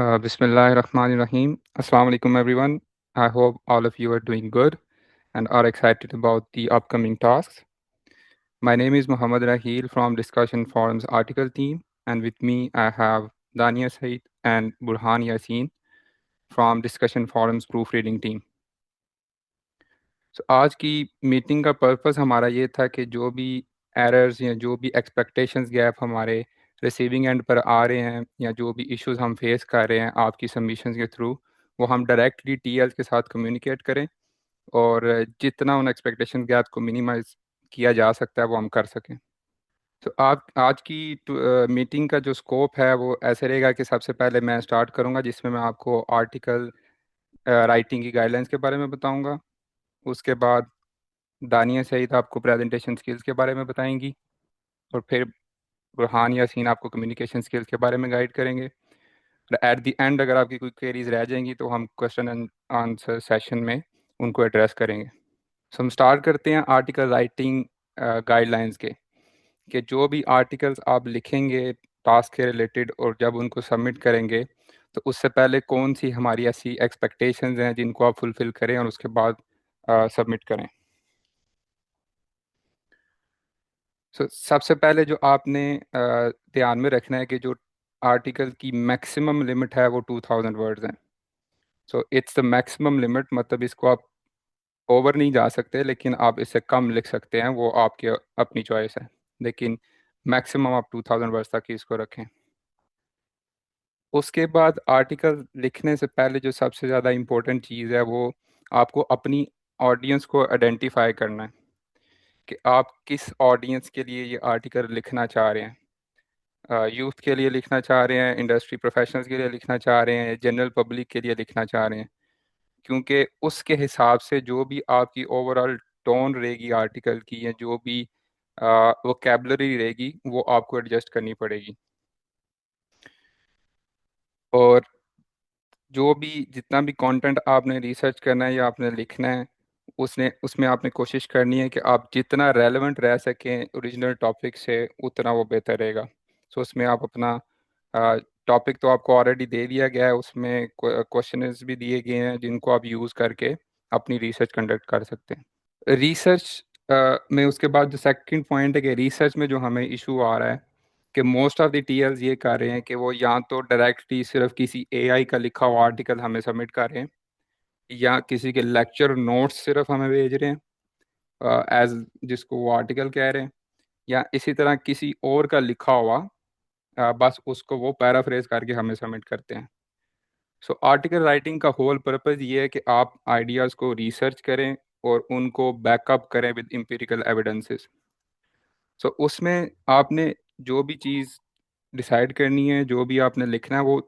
Bismillahirrahmanirrahim. Assalamu alaikum, everyone. I hope all of you are doing good and are excited about the upcoming tasks. My name is Muhammad Rahil from Discussion Forums article team, and with me I have Dania Said and Burhan Yassin from Discussion Forums proofreading team. So आज की meeting का purpose हमारा ये था कि जो भी errors या जो भी एक्सपेक्टेशंस गैप हमारे रिसीविंग एंड पर आ रहे हैं या जो भी इश्यूज हम फेस कर रहे हैं आपकी सबमिशंस के थ्रू, वो हम डायरेक्टली टीएल्स के साथ कम्युनिकेट करें और जितना उन एक्सपेक्टेशन गैप को मिनिमाइज किया जा सकता है वो हम कर सकें। तो आज की मीटिंग का जो स्कोप है वो ऐसे रहेगा कि सबसे पहले मैं स्टार्ट करूंगा जिसमें मैं आपको आर्टिकल राइटिंग की गाइडलाइंस के बारे में बताऊंगा। उसके बाद दानिया सईद आपको प्रेजेंटेशन स्किल्स के बारे में बताएंगी और फिर बुरहान यासीन आपको कम्युनिकेशन स्किल्स के बारे में गाइड करेंगे। एट द एंड अगर आपकी कोई क्वेरीज रह जाएंगी तो हम क्वेश्चन एंड आंसर सेशन में उनको एड्रेस करेंगे। सो हम स्टार्ट करते हैं आर्टिकल राइटिंग गाइडलाइंस के कि जो भी आर्टिकल्स आप लिखेंगे टास्क के रिलेटेड और जब उनको सबमिट करेंगे तो उससे पहले कौन सी हमारी ऐसी एक्सपेक्टेशंस हैं जिनको आप फुलफिल करें और उसके बाद सबमिट करें। सबसे पहले जो आपने ध्यान में रखना है कि जो आर्टिकल की मैक्सिमम लिमिट है वो 2000 वर्ड्स हैं। So it's the maximum limit, मतलब इसको आप ओवर नहीं जा सकते लेकिन आप इससे कम लिख सकते हैं, वो आपकी अपनी चॉइस है, लेकिन मैक्सिमम आप 2000 वर्ड्स तक ही इसको रखें। उसके बाद आर्टिकल लिखने से पहले जो सबसे ज़्यादा इम्पोर्टेंट चीज़ है वो आपको अपनी ऑडियंस को आइडेंटिफाई करना है कि आप किस ऑडियंस के लिए ये आर्टिकल लिखना चाह रहे हैं। यूथ के लिए लिखना चाह रहे हैं, इंडस्ट्री प्रोफेशनल्स के लिए लिखना चाह रहे हैं, जनरल पब्लिक के लिए लिखना चाह रहे हैं, क्योंकि उसके हिसाब से जो भी आपकी ओवरऑल टोन रहेगी आर्टिकल की या जो भी वोकैबुलरी रहेगी वो आपको एडजस्ट करनी पड़ेगी। और जो भी जितना भी कंटेंट आपने रिसर्च करना है या आपने लिखना है उसमें आपने कोशिश करनी है कि आप जितना रेलेवेंट रह सकें ओरिजिनल टॉपिक से उतना वो बेहतर रहेगा। सो उसमें आप अपना टॉपिक तो आपको ऑलरेडी दे दिया गया है, उसमें क्वेश्चंस भी दिए गए हैं जिनको आप यूज़ करके अपनी रिसर्च कंडक्ट कर सकते हैं। रिसर्च में उसके बाद जो सेकंड पॉइंट है कि रिसर्च में जो हमें इशू आ रहा है कि मोस्ट ऑफ द टीएल्स ये कर रहे हैं कि वो या तो डायरेक्टली सिर्फ किसी एआई का लिखा हुआ आर्टिकल हमें सबमिट कर रहे हैं या किसी के लेक्चर नोट्स सिर्फ हमें भेज रहे हैं एज जिसको वो आर्टिकल कह रहे हैं, या इसी तरह किसी और का लिखा हुआ बस उसको वो पैराफ्रेज करके हमें सबमिट करते हैं। सो आर्टिकल राइटिंग का होल पर्पज़ ये है कि आप आइडियाज़ को रिसर्च करें और उनको बैकअप करें विद एम्पिरिकल एविडेंसेस। सो उसमें आपने जो भी चीज़ डिसाइड करनी है, जो भी आपने लिखना है, वो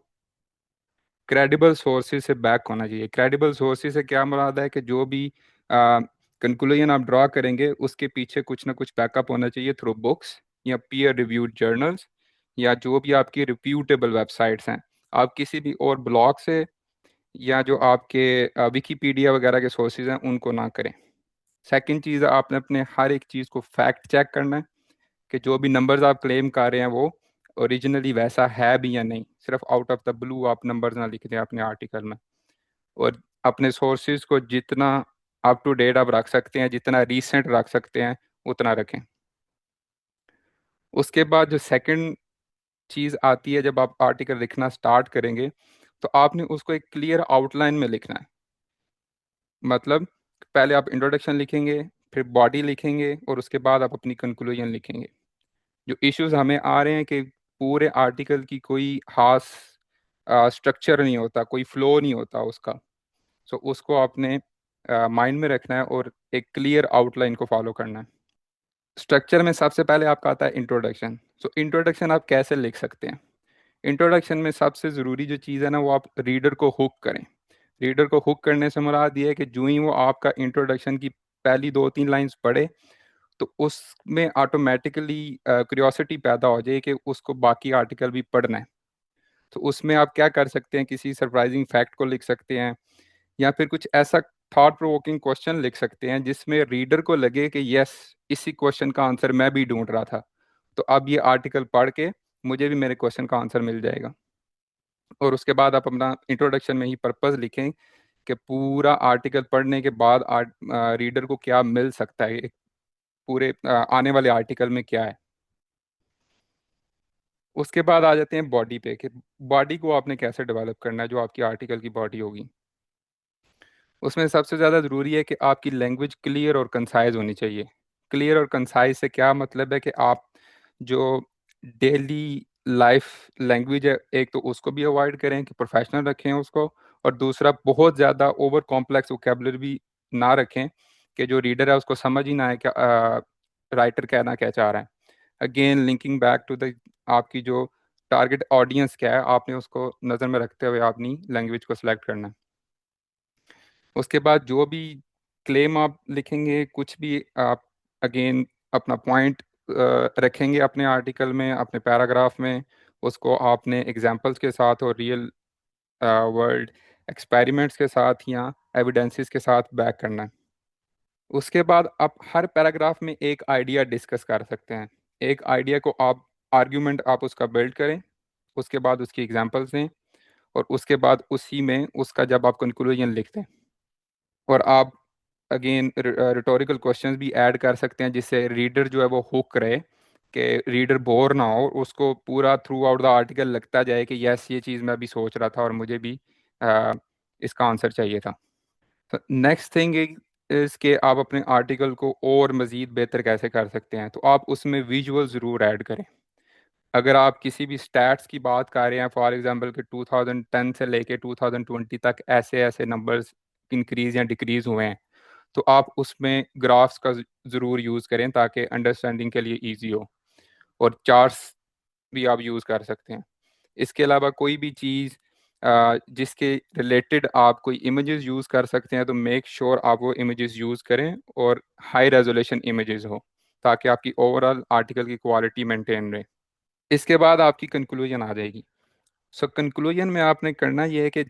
क्रेडिबल सोर्सेज से बैक होना चाहिए। क्रेडिबल सोर्सेज से क्या मुराद है कि जो भी कंक्लूजन आप ड्रॉ करेंगे उसके पीछे कुछ ना कुछ बैकअप होना चाहिए थ्रू बुक्स या पीयर रिव्यूड जर्नल्स या जो भी आपकी रिप्यूटेबल वेबसाइट्स हैं। आप किसी भी और ब्लॉग से या जो आपके विकीपीडिया वगैरह के सोर्सेज हैं उनको ना करें। सेकंड चीज़, आपने अपने हर एक चीज़ को फैक्ट चेक करना है कि जो भी नंबर्स आप क्लेम कर रहे हैं वो ओरिजिनली वैसा है भी या नहीं। सिर्फ आउट ऑफ द ब्लू आप नंबर्स ना लिख दें अपने आर्टिकल में। और अपने सोर्सेज को जितना अप टू डेट आप रख सकते हैं, जितना रीसेंट रख सकते हैं, उतना रखें। उसके बाद जो सेकंड चीज़ आती है, जब आप आर्टिकल लिखना स्टार्ट करेंगे तो आपने उसको एक क्लियर आउटलाइन में लिखना है। मतलब पहले आप इंट्रोडक्शन लिखेंगे, फिर बॉडी लिखेंगे और उसके बाद आप अपनी कंक्लूजन लिखेंगे। जो इश्यूज हमें आ रहे हैं कि पूरे आर्टिकल की कोई खास स्ट्रक्चर नहीं होता, कोई फ्लो नहीं होता उसका। सो उसको आपने माइंड में रखना है और एक क्लियर आउटलाइन को फॉलो करना है। स्ट्रक्चर में सबसे पहले आपका आता है इंट्रोडक्शन। सो इंट्रोडक्शन आप कैसे लिख सकते हैं? इंट्रोडक्शन में सबसे ज़रूरी जो चीज़ है ना, वो आप रीडर को हुक करें। रीडर को हुक करने से मुराद ये है कि जो ही वो आपका इंट्रोडक्शन की पहली 2-3 लाइंस पढ़े तो उसमें ऑटोमेटिकली क्यूरियोसिटी पैदा हो जाए कि उसको बाकी आर्टिकल भी पढ़ना है। तो उसमें आप क्या कर सकते हैं, किसी सरप्राइजिंग फैक्ट को लिख सकते हैं या फिर कुछ ऐसा थॉट प्रोवोकिंग क्वेश्चन लिख सकते हैं जिसमें रीडर को लगे कि यस, इसी क्वेश्चन का आंसर मैं भी ढूंढ रहा था, तो अब ये आर्टिकल पढ़ के मुझे भी मेरे क्वेश्चन का आंसर मिल जाएगा। और उसके बाद आप अपना इंट्रोडक्शन में ही पर्पस लिखें कि पूरा आर्टिकल पढ़ने के बाद रीडर को क्या मिल सकता है, एक पूरे आने वाले आर्टिकल में क्या है। उसके बाद आ जाते हैं बॉडी पे, कि बॉडी को आपने कैसे डेवलप करना है, जो आपकी आर्टिकल की बॉडी होगी। उसमें सबसे ज़्यादा ज़रूरी है कि आपकी लैंग्वेज क्लियर और कंसाइज होनी चाहिए। क्लियर और कंसाइज से क्या मतलब है कि आप जो डेली लाइफ लैंग्वेज है, एक तो उसको भी अवॉइड करें कि प्रोफेशनल रखें उसको, और दूसरा बहुत ज़्यादा ओवर कॉम्प्लेक्स वोकेबलरी भी ना रखें कि जो रीडर है उसको समझ ही ना आए क्या राइटर कहना क्या चाह रहा है। Again linking back to the आपकी जो टारगेट ऑडियंस क्या है, आपने उसको नज़र में रखते हुए अपनी लैंग्वेज को सिलेक्ट करना है। उसके बाद जो भी क्लेम आप लिखेंगे, कुछ भी आप अगेन अपना पॉइंट रखेंगे अपने आर्टिकल में, अपने पैराग्राफ में, उसको आपने एग्जांपल्स के साथ और रियल वर्ल्ड एक्सपेरिमेंट्स के साथ या एविडेंसेस के साथ बैक करना है। उसके बाद आप हर पैराग्राफ में एक आइडिया डिस्कस कर सकते हैं। एक आइडिया को आप आर्ग्यूमेंट आप उसका बिल्ड करें, उसके बाद उसकी एग्जांपल्स दें, और उसके बाद उसी में उसका जब आप कंक्लूजन लिखते हैं, और आप अगेन रिटोरिकल क्वेश्चंस भी ऐड कर सकते हैं जिससे रीडर जो है वो हुक रहे, कि रीडर बोर ना हो, उसको पूरा थ्रू आउट द आर्टिकल लगता जाए कि यस ये चीज़ मैं भी सोच रहा था और मुझे भी अ, इसका आंसर चाहिए था। तो नेक्स्ट थिंग इज़ कि आप अपने आर्टिकल को और मज़ीद बेहतर कैसे कर सकते हैं, तो आप उसमें विजुअल ज़रूर ऐड करें। अगर आप किसी भी स्टैट्स की बात कर रहे हैं, फॉर एग्जांपल कि 2010 से लेके 2020 तक ऐसे ऐसे नंबर्स इंक्रीज या डिक्रीज हुए हैं, तो आप उसमें ग्राफ्स का ज़रूर यूज़ करें ताकि अंडरस्टैंडिंग के लिए इजी हो। और चार्ट्स भी आप यूज़ कर सकते हैं। इसके अलावा कोई भी चीज़ जिसके रिलेटेड आप कोई इमेजेस यूज़ कर सकते हैं, तो मेक श्योर आप वो इमेजेस यूज़ करें और हाई रेजोल्यूशन इमेजेस हो, ताकि आपकी ओवरऑल आर्टिकल की क्वालिटी मेंटेन रहे। इसके बाद आपकी कंक्लूजन आ जाएगी। सो कंक्लूजन में आपने करना ये है कि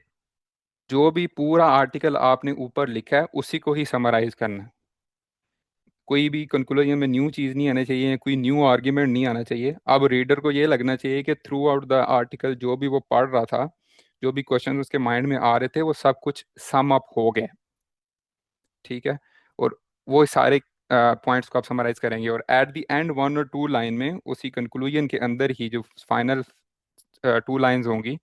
जो भी पूरा आर्टिकल आपने ऊपर लिखा है उसी को ही समराइज करना है। कोई भी कंक्लूजन में न्यू चीज़ नहीं आना चाहिए, कोई न्यू आर्ग्यूमेंट नहीं आना चाहिए। अब रीडर को ये लगना चाहिए कि थ्रू आउट द आर्टिकल जो भी वो पढ़ रहा था, जो भी क्वेश्चन उसके माइंड में आ रहे थे, वो सब कुछ सम अप हो गए। ठीक है। और वो सारे पॉइंट्स को आप समराइज करेंगे, और एट द एंड वन और टू लाइन में उसी कंक्लूजन के अंदर ही जो फाइनल टू लाइंस होंगी,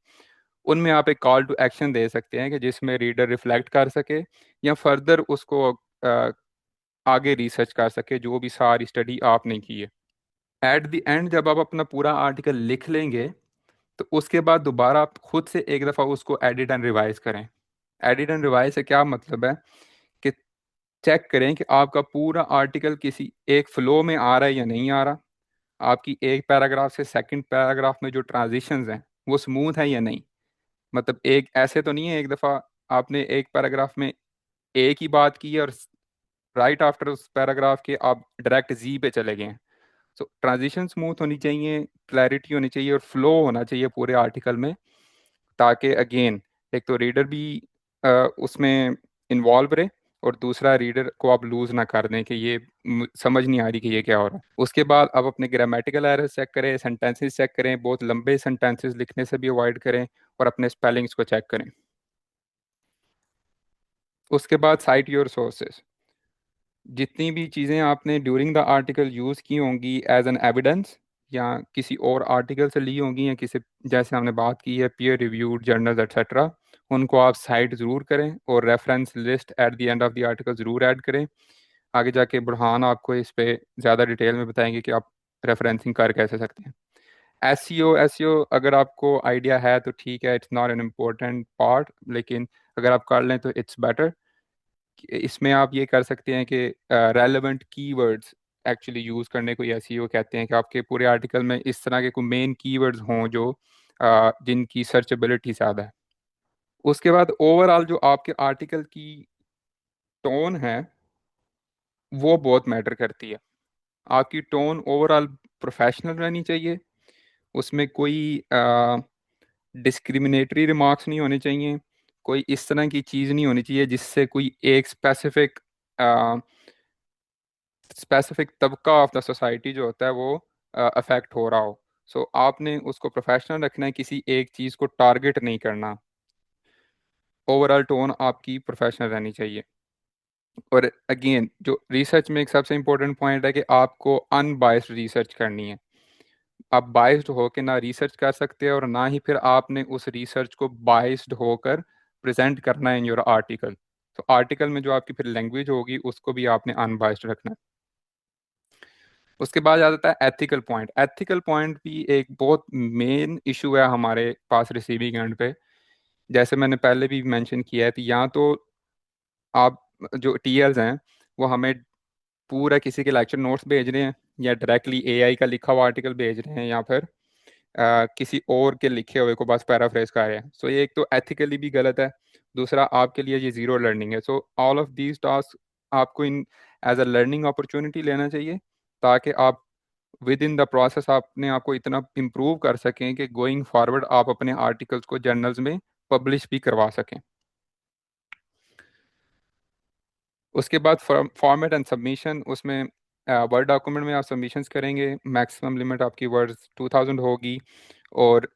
उनमें आप एक कॉल टू एक्शन दे सकते हैं कि जिसमें रीडर रिफ्लेक्ट कर सके या फर्दर उसको आगे रिसर्च कर सके जो भी सारी स्टडी आपने की है। एट द एंड जब आप अपना पूरा आर्टिकल लिख लेंगे, तो उसके बाद दोबारा आप खुद से एक दफ़ा उसको एडिट एंड रिवाइज करें। एडिट एंड रिवाइज से क्या मतलब है कि चेक करें कि आपका पूरा आर्टिकल किसी एक फ्लो में आ रहा है या नहीं आ रहा। आपकी एक पैराग्राफ से सेकंड पैराग्राफ में जो ट्रांजिशंस हैं वो स्मूथ है या नहीं। मतलब एक ऐसे तो नहीं है एक दफ़ा आपने एक पैराग्राफ में एक ही बात की है और राइट आफ्टर उस पैराग्राफ के आप डायरेक्ट जी पे चले गए हैं। सो ट्रांजिशन स्मूथ होनी चाहिए, क्लैरिटी होनी चाहिए और फ्लो होना चाहिए पूरे आर्टिकल में, ताकि अगेन एक तो रीडर भी उसमें इन्वॉल्व रहे, और दूसरा रीडर को आप लूज ना कर दें कि ये समझ नहीं आ रही कि ये क्या हो रहा है। उसके बाद आप अपने ग्रामेटिकल एरर्स चेक करें, सेंटेंसेस चेक करें, बहुत लंबे सेंटेंसेस लिखने से भी अवॉइड करें, और अपने स्पेलिंग्स को चेक करें। उसके बाद साइट योर सोर्सेज। जितनी भी चीज़ें आपने ड्यूरिंग द आर्टिकल यूज़ की होंगी एज एन एविडेंस, या किसी और आर्टिकल से ली होंगी, या किसी जैसे हमने बात की है पीयर रिव्यूड जर्नल्स एक्सेट्रा, उनको आप साइट ज़रूर करें, और reference list at the end of the article ज़रूर ऐड करें। आगे जाके बुरहान आपको इस पे ज़्यादा डिटेल में बताएंगे कि आप रेफरेंसिंग कर कैसे सकते हैं। एसईओ अगर आपको आइडिया है तो ठीक है, it's not an important part, लेकिन अगर आप कर लें तो इट्स बेटर। इसमें आप ये कर सकते हैं कि रेलेवेंट कीवर्ड्स एक्चुअली यूज़ करने को एसईओ कहते हैं, कि आपके पूरे आर्टिकल में इस तरह के कोई मेन कीवर्ड्स हों जो जिनकी सर्चेबिलिटी ज़्यादा है। उसके बाद ओवरऑल जो आपके आर्टिकल की टोन है वो बहुत मैटर करती है। आपकी टोन ओवरऑल प्रोफेशनल रहनी चाहिए, उसमें कोई डिस्क्रिमिनेटरी रिमार्क्स नहीं होने चाहिए, कोई इस तरह की चीज़ नहीं होनी चाहिए जिससे कोई एक स्पेसिफिक तबका ऑफ द सोसाइटी जो होता है वो अफेक्ट हो रहा हो। सो आपने उसको प्रोफेशनल रखना है, किसी एक चीज़ को टारगेट नहीं करना। ओवरऑल टोन आपकी प्रोफेशनल रहनी चाहिए। और अगेन जो रिसर्च में एक सबसे इम्पोर्टेंट पॉइंट है कि आपको अनबायस्ड रिसर्च करनी है। आप बायस्ड होकर ना रिसर्च कर सकते हैं और ना ही फिर आपने उस रिसर्च को बायस्ड होकर प्रेजेंट करना है इन योर आर्टिकल। तो आर्टिकल में जो आपकी फिर लैंग्वेज होगी उसको भी आपने अनबायस्ड रखना है। उसके बाद आ जाता है एथिकल पॉइंट। एथिकल पॉइंट भी एक बहुत मेन इशू है हमारे पास रिसीविंग एंड पे। जैसे मैंने पहले भी मेंशन किया है कि या तो आप जो टीएल्स हैं वो हमें पूरा किसी के लेक्चर नोट्स भेज रहे हैं, या डायरेक्टली एआई का लिखा हुआ आर्टिकल भेज रहे हैं, या फिर किसी और के लिखे हुए को बस पैराफ्रेज कर रहे हैं। सो ये एक तो एथिकली भी गलत है। दूसरा आपके लिए ये ज़ीरो लर्निंग है। So all of these task आपको इन एज अ लर्निंग अपॉर्चुनिटी लेना चाहिए, ताकि आप विद इन द प्रोसेस अपने आप को इतना इम्प्रूव कर सकें कि गोइंग फॉरवर्ड आप अपने आर्टिकल्स को जर्नल्स में पब्लिश भी करवा सकें। उसके बाद फॉर्मेट एंड सबमिशन, उसमें वर्ड डॉक्यूमेंट में आप सबमिशंस करेंगे, मैक्सिमम लिमिट आपकी वर्ड्स 2000 होगी। और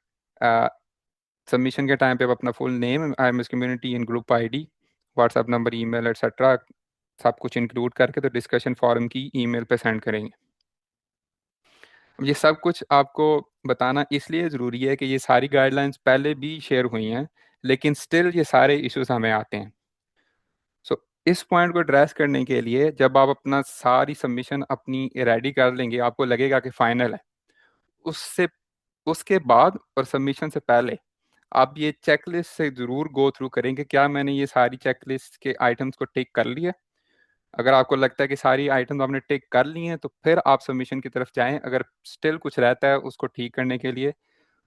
सबमिशन के टाइम पे आप अपना full name, I am S community in group ID, WhatsApp number, email etcetera सब कुछ इंक्लूड करके तो डिस्कशन फॉरम की ईमेल पे सेंड करेंगे। अब ये सब कुछ आपको बताना इसलिए ज़रूरी है कि ये सारी गाइडलाइंस पहले भी शेयर हुई हैं, लेकिन स्टिल ये सारे इश्यूज हमें आते हैं। सो इस पॉइंट को एड्रेस करने के लिए जब आप अपना सारी सबमिशन अपनी रेडी कर लेंगे, आपको लगेगा कि फाइनल है, उससे उसके बाद और सबमिशन से पहले आप ये चेकलिस्ट से ज़रूर गो थ्रू करें कि क्या मैंने ये सारी चेकलिस्ट के आइटम्स को टिक कर लिया। अगर आपको लगता है कि सारी आइटम्स आपने टिक कर ली हैं तो फिर आप सबमिशन की तरफ जाएं। अगर स्टिल कुछ रहता है उसको ठीक करने के लिए,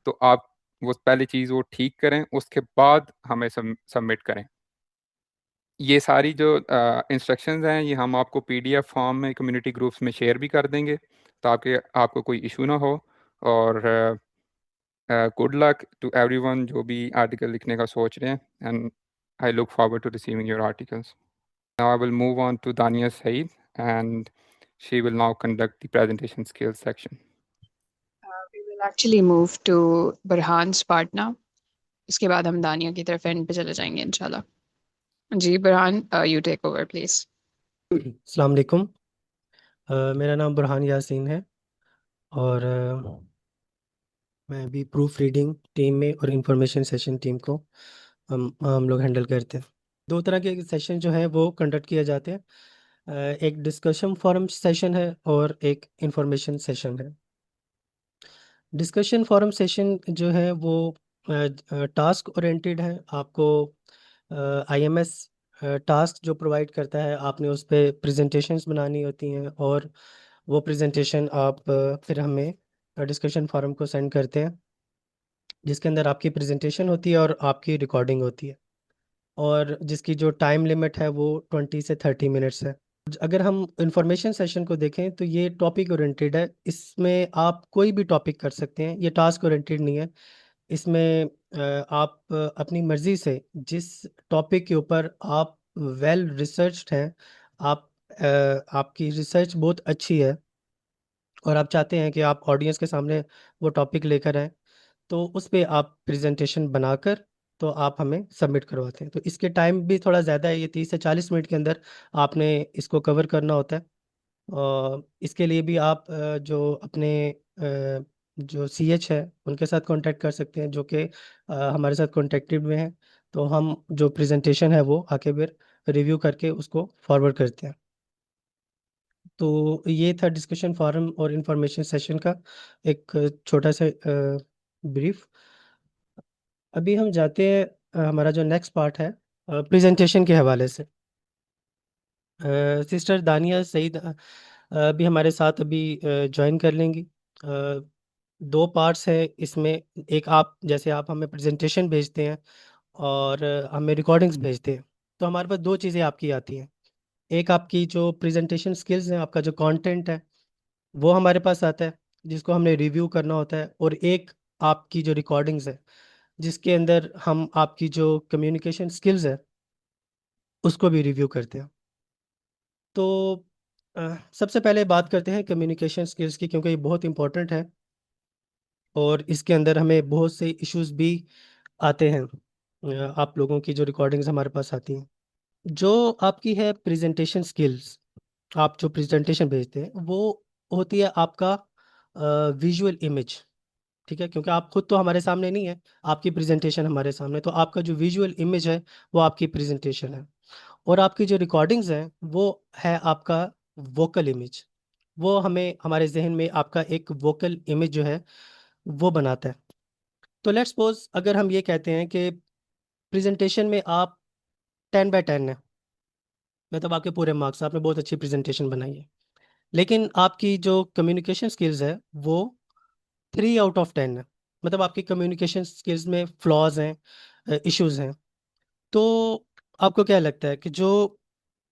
तो आप वो पहली चीज़ वो ठीक करें, उसके बाद हमें सबमिट करें। ये सारी जो इंस्ट्रक्शंस हैं ये हम आपको पीडीएफ फॉर्म में कम्युनिटी ग्रुप्स में शेयर भी कर देंगे, ताकि आपको कोई इशू ना हो। और गुड लक टू एवरीवन जो भी आर्टिकल लिखने का सोच रहे हैं, and I look forward to receiving your articles. Now I will move on to Dania Saeed, and she will now conduct the presentation skills section. We will actually move to Burhan's part now. इसके बाद हम दानिया की तरफ and पे चले जाएंगे इंशाल्लाह। जी Burhan, you take over please. अस्सलाम वालेकुम। मेरा नाम बुरहान यासीन है और मैं अभी प्रूफ रीडिंग टीम में और इंफॉर्मेशन सेशन टीम को हम लोग हैंडल करते हैं। दो तरह के सेशन जो है वो कंडक्ट किए जाते हैं। एक डिस्कशन फोरम सेशन है और एक इंफॉर्मेशन सेशन है। डिस्कशन फोरम सेशन जो है वो टास्क ओरिएंटेड है। आपको आईएमएस टास्क जो प्रोवाइड करता है, आपने उस पर प्रेजेंटेशंस बनानी होती हैं और वो प्रेजेंटेशन आप फिर हमें डिस्कशन फोरम को सेंड करते हैं, जिसके अंदर आपकी प्रेजेंटेशन होती है और आपकी रिकॉर्डिंग होती है, और जिसकी जो टाइम लिमिट है वो 20 से 30 मिनट्स है। अगर हम इंफॉर्मेशन सेशन को देखें तो ये टॉपिक ओरिएंटेड है। इसमें आप कोई भी टॉपिक कर सकते हैं, ये टास्क ओरिएंटेड नहीं है। इसमें आप अपनी मर्ज़ी से जिस टॉपिक के ऊपर आप वेल रिसर्च्ड हैं, आप आपकी रिसर्च बहुत अच्छी है और आप चाहते हैं कि आप ऑडियंस के सामने वो टॉपिक लेकर आएँ, तो उस पे आप प्रेजेंटेशन बनाकर तो आप हमें सबमिट करवाते हैं। तो इसके टाइम भी थोड़ा ज़्यादा है, ये 30 से 40 मिनट के अंदर आपने इसको कवर करना होता है। और इसके लिए भी आप जो अपने जो सीएच है उनके साथ कांटेक्ट कर सकते हैं, जो कि हमारे साथ कांटेक्टेड में हैं। तो हम जो प्रेजेंटेशन है वो आके फिर रिव्यू करके उसको फॉरवर्ड करते हैं। तो ये था डिस्कशन फोरम और इंफॉर्मेशन सेशन का एक छोटा सा ब्रीफ। अभी हम जाते हैं हमारा जो नेक्स्ट पार्ट है प्रेजेंटेशन के हवाले से। सिस्टर दानिया सईद भी हमारे साथ अभी ज्वाइन कर लेंगी। दो पार्ट्स है इसमें। एक, आप जैसे आप हमें प्रेजेंटेशन भेजते हैं और हमें रिकॉर्डिंग्स भेजते हैं, तो हमारे पास दो चीज़ें आपकी आती हैं। एक आपकी जो प्रेजेंटेशन स्किल्स हैं, आपका जो कंटेंट है वो हमारे पास आता है, जिसको हमने रिव्यू करना होता है। और एक आपकी जो रिकॉर्डिंग्स है, जिसके अंदर हम आपकी जो कम्युनिकेशन स्किल्स है उसको भी रिव्यू करते हैं। तो सबसे पहले बात करते हैं कम्युनिकेशन स्किल्स की, क्योंकि ये बहुत इंपॉर्टेंट है। और इसके अंदर हमें बहुत से इश्यूज भी आते हैं। आप लोगों की जो रिकॉर्डिंग्स हमारे पास आती हैं, जो आपकी है प्रेजेंटेशन स्किल्स, आप जो प्रेजेंटेशन भेजते हैं वो होती है आपका विजुअल इमेज। ठीक है, क्योंकि आप खुद तो हमारे सामने नहीं है, आपकी प्रेजेंटेशन हमारे सामने, तो आपका जो विजुअल इमेज है वो आपकी प्रेजेंटेशन है। और आपकी जो रिकॉर्डिंग्स हैं वो है आपका वोकल इमेज। वो हमें हमारे जहन में आपका एक वोकल इमेज जो है वो बनाता है। तो लेट्स सपोज अगर हम ये कहते हैं कि प्रेजेंटेशन में आप 10/10 है, मतलब आपके पूरे मार्क्स, आपने बहुत अच्छी प्रेजेंटेशन बनाई है, लेकिन आपकी जो कम्युनिकेशन स्किल्स है वो 3/10 है, मतलब आपकी कम्युनिकेशन स्किल्स में फ्लॉज हैं, इश्यूज हैं। तो आपको क्या लगता है कि जो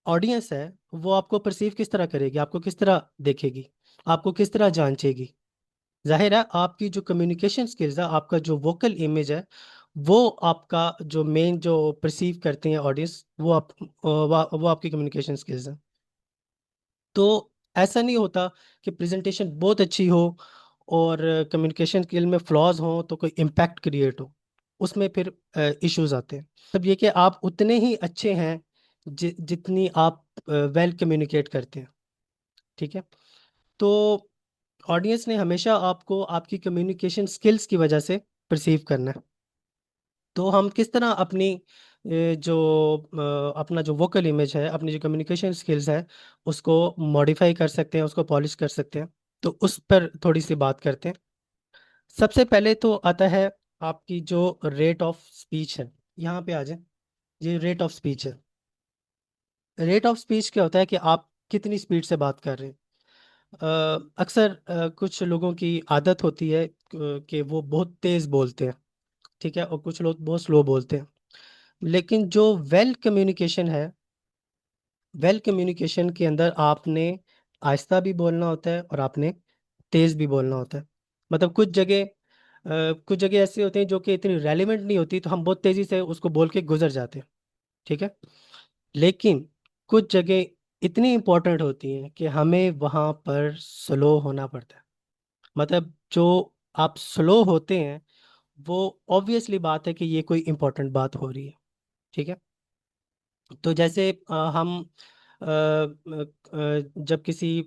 ऑडियंस है वो आपको परसीव किस तरह करेगी, आपको किस तरह देखेगी, आपको किस तरह जांचेगी? जाहिर है आपकी जो कम्युनिकेशन स्किल्स है, आपका जो वोकल इमेज है, वो आपका जो मेन जो परसीव करते हैं ऑडियंस, वो आपकी कम्युनिकेशन स्किल्स है। तो ऐसा नहीं होता कि प्रेजेंटेशन बहुत अच्छी हो और कम्युनिकेशन स्किल में फ्लॉज हो तो कोई इम्पैक्ट क्रिएट हो, उसमें फिर इश्यूज आते हैं। तब ये कि आप उतने ही अच्छे हैं जितनी आप वेल कम्युनिकेट करते हैं। ठीक है, तो ऑडियंस ने हमेशा आपको आपकी कम्युनिकेशन स्किल्स की वजह से परसीव करना है। तो हम किस तरह अपनी अपना जो वोकल इमेज है, अपनी जो कम्युनिकेशन स्किल्स है, उसको मॉडिफाई कर सकते हैं, उसको पॉलिश कर सकते हैं, तो उस पर थोड़ी सी बात करते हैं। सबसे पहले तो आता है आपकी जो रेट ऑफ स्पीच है। यहाँ पे आ जाए, ये रेट ऑफ स्पीच है। रेट ऑफ स्पीच क्या होता है कि आप कितनी स्पीड से बात कर रहे हैं। अक्सर कुछ लोगों की आदत होती है कि वो बहुत तेज़ बोलते हैं, ठीक है, और कुछ लोग बहुत स्लो बोलते हैं। लेकिन जो वेल कम्युनिकेशन है, वेल कम्युनिकेशन के अंदर आपने आहिस्ता भी बोलना होता है और आपने तेज़ भी बोलना होता है। मतलब कुछ जगह ऐसे होते हैं जो कि इतनी रेलिवेंट नहीं होती, तो हम बहुत तेज़ी से उसको बोल के गुजर जाते हैं। ठीक है, लेकिन कुछ जगह इतनी इंपॉर्टेंट होती हैं कि हमें वहाँ पर स्लो होना पड़ता है। मतलब जो आप स्लो होते हैं वो ऑब्वियसली बात है कि ये कोई इंपॉर्टेंट बात हो रही है। ठीक है, तो जैसे हम जब किसी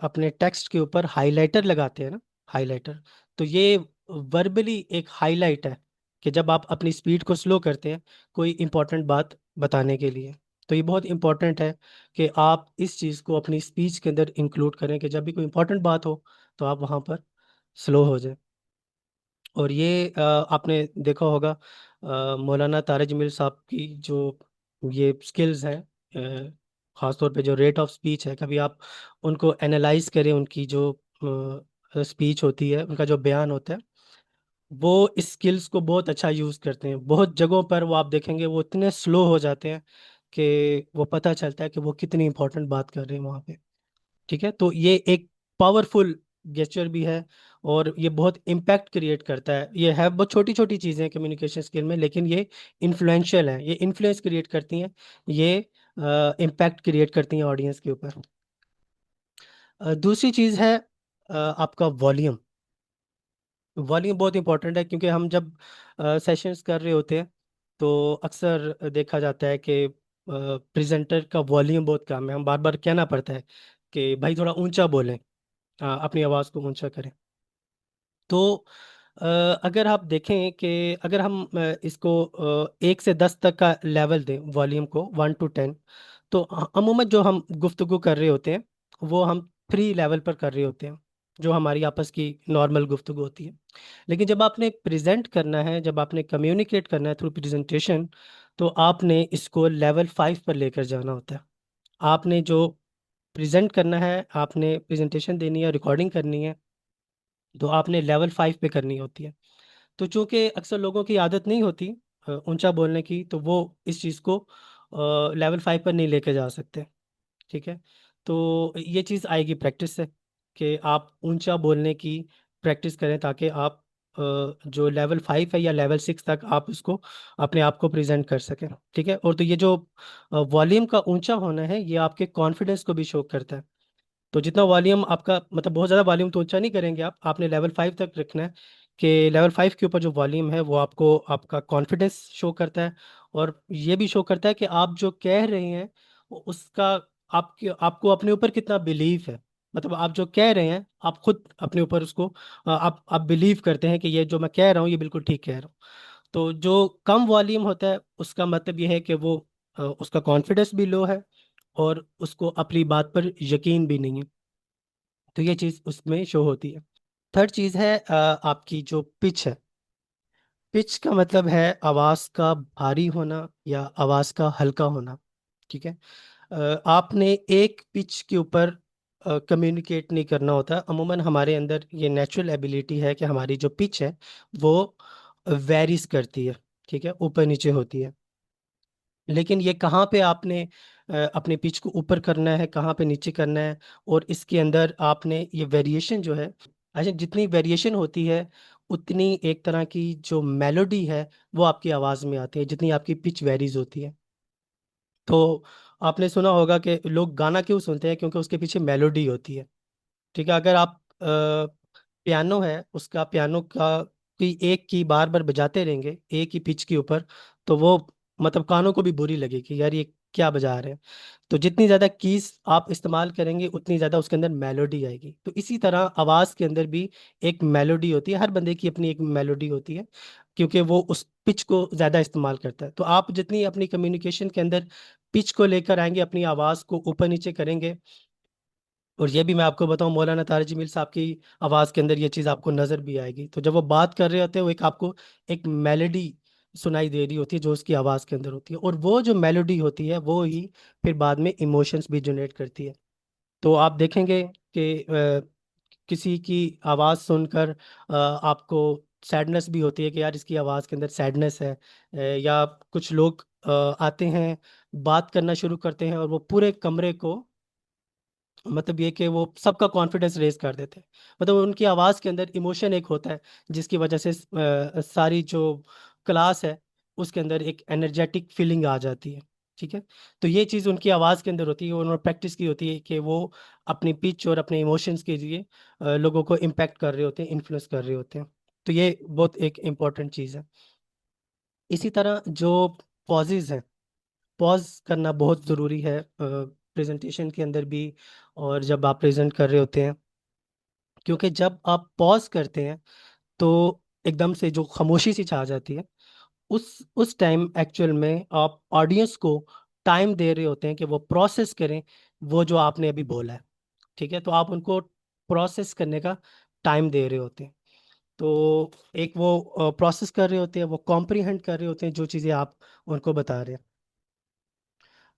अपने टेक्स्ट के ऊपर हाइलाइटर लगाते हैं ना, हाइलाइटर, तो ये वर्बली एक हाईलाइट है कि जब आप अपनी स्पीड को स्लो करते हैं कोई इंपॉर्टेंट बात बताने के लिए। तो ये बहुत इंपॉर्टेंट है कि आप इस चीज़ को अपनी स्पीच के अंदर इंक्लूड करें कि जब भी कोई इंपॉर्टेंट बात हो तो आप वहाँ पर स्लो हो जाए। और ये आपने देखा होगा मौलाना तारक जमील साहब की जो ये स्किल्स हैं, ख़ास तौर पे जो रेट ऑफ स्पीच है, कभी आप उनको एनालाइज करें, उनकी जो स्पीच होती है, उनका जो बयान होता है, वो इस स्किल्स को बहुत अच्छा यूज़ करते हैं। बहुत जगहों पर वो आप देखेंगे वो इतने स्लो हो जाते हैं कि वो पता चलता है कि वो कितनी इंपॉर्टेंट बात कर रहे हैं वहाँ पे। ठीक है, तो ये एक पावरफुल गेस्चर भी है और ये बहुत इम्पैक्ट क्रिएट करता है। ये है बहुत छोटी छोटी चीज़ें कम्युनिकेशन स्किल में, लेकिन ये इन्फ्लुएंशियल है, ये इन्फ्लुएंस क्रिएट करती हैं, ये इम्पैक्ट क्रिएट करती हैं ऑडियंस के ऊपर। दूसरी चीज़ है आपका वॉल्यूम। वॉल्यूम बहुत इंपॉर्टेंट है, क्योंकि हम जब सेशंस कर रहे होते हैं तो अक्सर देखा जाता है कि प्रेजेंटर का वॉल्यूम बहुत कम है, हम बार बार कहना पड़ता है कि भाई थोड़ा ऊंचा बोलें, अपनी आवाज़ को ऊंचा करें। तो अ, अगर आप देखें कि अगर हम इसको 1 से 10 तक का लेवल दें, वॉल्यूम को 1 to 10, तो अमूमन जो हम गुफ्तगू कर रहे होते हैं वो हम 3 लेवल पर कर रहे होते हैं, जो हमारी आपस की नॉर्मल गुफ्तगू होती है। लेकिन जब आपने प्रेजेंट करना है, जब आपने कम्युनिकेट करना है थ्रू प्रेजेंटेशन, तो आपने इसको लेवल 5 पर लेकर जाना होता है। आपने जो प्रेजेंट करना है, आपने प्रेजेंटेशन देनी है, रिकॉर्डिंग करनी है, तो आपने लेवल 5 पे करनी होती है। तो चूंकि अक्सर लोगों की आदत नहीं होती ऊंचा बोलने की, तो वो इस चीज़ को लेवल 5 पर नहीं लेके जा सकते। ठीक है, तो ये चीज़ आएगी प्रैक्टिस से कि आप ऊंचा बोलने की प्रैक्टिस करें, ताकि आप जो लेवल 5 है या लेवल 6 तक आप उसको अपने आप को प्रेजेंट कर सकें। ठीक है, और तो ये जो वॉल्यूम का ऊंचा होना है, ये आपके कॉन्फिडेंस को भी शो करता है। तो जितना वॉल्यूम आपका, मतलब बहुत ज़्यादा वॉल्यूम तो ऊंचा नहीं करेंगे आप, आपने लेवल 5 तक रखना है कि लेवल 5 के ऊपर जो वॉल्यूम है वो आपको आपका कॉन्फिडेंस शो करता है, और ये भी शो करता है कि आप जो कह रहे हैं उसका आपके आपको अपने ऊपर कितना बिलीव है। मतलब आप जो कह रहे हैं आप खुद अपने ऊपर उसको आप बिलीव करते हैं कि ये जो मैं कह रहा हूँ ये बिल्कुल ठीक कह रहा हूँ। तो जो कम वॉल्यूम होता है उसका मतलब ये है कि वो उसका कॉन्फिडेंस भी लो है और उसको अपनी बात पर यकीन भी नहीं है। तो ये चीज़ उसमें शो होती है। थर्ड चीज़ है आपकी जो पिच है। पिच का मतलब है आवाज़ का भारी होना या आवाज़ का हल्का होना। ठीक है। आपने एक पिच के ऊपर कम्युनिकेट नहीं करना होता। अमूमन हमारे अंदर ये नेचुरल एबिलिटी है कि हमारी जो पिच है वो वेरीज करती है। ठीक है, ऊपर नीचे होती है। लेकिन ये कहाँ पे आपने अपने पिच को ऊपर करना है, कहाँ पे नीचे करना है, और इसके अंदर आपने ये वेरिएशन जो है, अच्छा जितनी वेरिएशन होती है उतनी एक तरह की जो मेलोडी है वो आपकी आवाज़ में आती है, जितनी आपकी पिच वेरीज होती है। तो आपने सुना होगा कि लोग गाना क्यों सुनते हैं, क्योंकि उसके पीछे मेलोडी होती है। ठीक है, अगर आप पियानो है उसका पियानो का कोई एक की बार बार बजाते रहेंगे एक ही पिच के ऊपर, तो वो मतलब कानों को भी बुरी लगेगी, यार ये क्या बजा रहे हैं। तो जितनी ज्यादा कीज आप इस्तेमाल करेंगे उतनी ज्यादा उसके अंदर मेलोडी आएगी। तो इसी तरह आवाज के अंदर भी एक मेलोडी होती है, हर बंदे की अपनी एक मेलोडी होती है, क्योंकि वो उस पिच को ज्यादा इस्तेमाल करता है। तो आप जितनी अपनी कम्युनिकेशन के अंदर पिच को लेकर आएंगे, अपनी आवाज को ऊपर नीचे करेंगे। और ये भी मैं आपको बताऊं, मौलाना तारिक जमील साहब की आवाज़ के अंदर ये चीज़ आपको नज़र भी आएगी। तो जब वो बात कर रहे होते हैं वो एक आपको एक मेलोडी सुनाई दे रही होती है जो उसकी आवाज़ के अंदर होती है, और वो जो मेलोडी होती है वो ही फिर बाद में इमोशंस भी जनरेट करती है। तो आप देखेंगे कि किसी की आवाज़ सुनकर आपको सैडनेस भी होती है कि यार इसकी आवाज़ के अंदर सैडनेस है। या कुछ लोग आते हैं, बात करना शुरू करते हैं और वो पूरे कमरे को, मतलब ये कि वो सबका कॉन्फिडेंस रेज कर देते हैं। मतलब उनकी आवाज़ के अंदर इमोशन एक होता है जिसकी वजह से सारी जो क्लास है उसके अंदर एक एनर्जेटिक फीलिंग आ जाती है। ठीक है। तो ये चीज़ उनकी आवाज़ के अंदर होती है, उन्होंने प्रैक्टिस की होती है कि वो अपनी पिच और अपने इमोशंस के लिए लोगों को इम्पेक्ट कर रहे होते हैं, इन्फ्लुएंस कर रहे होते हैं। तो ये बहुत एक इम्पॉर्टेंट चीज़ है। इसी तरह जो पॉजेज हैं, पॉज करना बहुत ज़रूरी है प्रेजेंटेशन के अंदर भी, और जब आप प्रेजेंट कर रहे होते हैं, क्योंकि जब आप पॉज करते हैं तो एकदम से जो खामोशी सी छा जाती है, उस टाइम एक्चुअल में आप ऑडियंस को टाइम दे रहे होते हैं कि वो प्रोसेस करें वो जो आपने अभी बोला है। ठीक है, तो आप उनको प्रोसेस करने का टाइम दे रहे होते हैं। तो एक वो प्रोसेस कर रहे होते हैं, वो कॉम्प्रीहेंड कर रहे होते हैं जो चीज़ें आप उनको बता रहे हैं।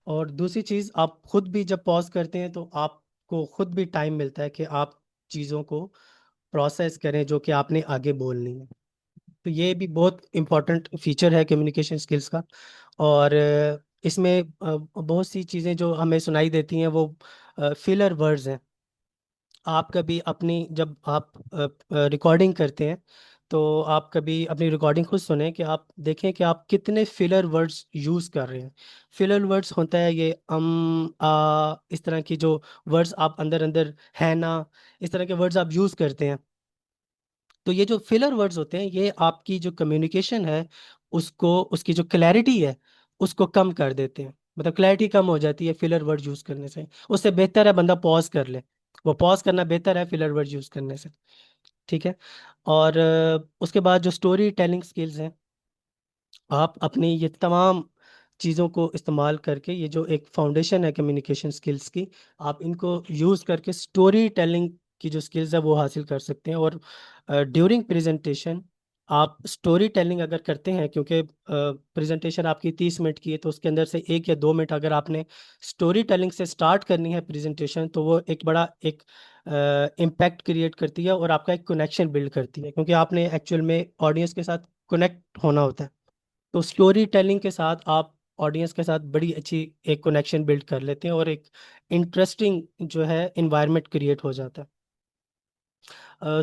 और दूसरी चीज़, आप खुद भी जब पॉज करते हैं तो आपको खुद भी टाइम मिलता है कि आप चीज़ों को प्रोसेस करें जो कि आपने आगे बोलनी है। तो ये भी बहुत इम्पोर्टेंट फीचर है कम्युनिकेशन स्किल्स का। और इसमें बहुत सी चीज़ें जो हमें सुनाई देती हैं वो फिलर वर्ड्स हैं। आप कभी अपनी जब आप रिकॉर्डिंग करते हैं तो आप कभी अपनी रिकॉर्डिंग खुद सुने कि आप देखें कि आप कितने फिलर वर्ड्स यूज़ कर रहे हैं। फिलर वर्ड्स होता है ये इस तरह की जो वर्ड्स आप अंदर अंदर है ना, इस तरह के वर्ड्स आप यूज़ करते हैं। तो ये जो फिलर वर्ड्स होते हैं ये आपकी जो कम्युनिकेशन है उसको, उसकी जो क्लैरिटी है उसको कम कर देते हैं। मतलब क्लैरिटी कम हो जाती है फिलर वर्ड यूज करने से। उससे बेहतर है बंदा पॉज कर ले, वो पॉज करना बेहतर है फिलर वर्ड यूज करने से। ठीक है। और उसके बाद जो स्टोरी टेलिंग स्किल्स हैं, आप अपनी ये तमाम चीज़ों को इस्तेमाल करके, ये जो एक फाउंडेशन है कम्युनिकेशन स्किल्स की, आप इनको यूज़ करके स्टोरी टेलिंग की जो स्किल्स है वो हासिल कर सकते हैं। और ड्यूरिंग प्रेजेंटेशन आप स्टोरी टेलिंग अगर करते हैं, क्योंकि प्रेजेंटेशन आपकी 30 मिनट की है, तो उसके अंदर से 1 या 2 मिनट अगर आपने स्टोरी टेलिंग से स्टार्ट करनी है प्रेजेंटेशन, तो वो एक बड़ा एक इम्पैक्ट क्रिएट करती है और आपका एक कनेक्शन बिल्ड करती है, क्योंकि आपने एक्चुअल में ऑडियंस के साथ कनेक्ट होना होता है। तो स्टोरी टेलिंग के साथ आप ऑडियंस के साथ बड़ी अच्छी एक कनेक्शन बिल्ड कर लेते हैं और एक इंटरेस्टिंग जो है इन्वायरमेंट क्रिएट हो जाता है।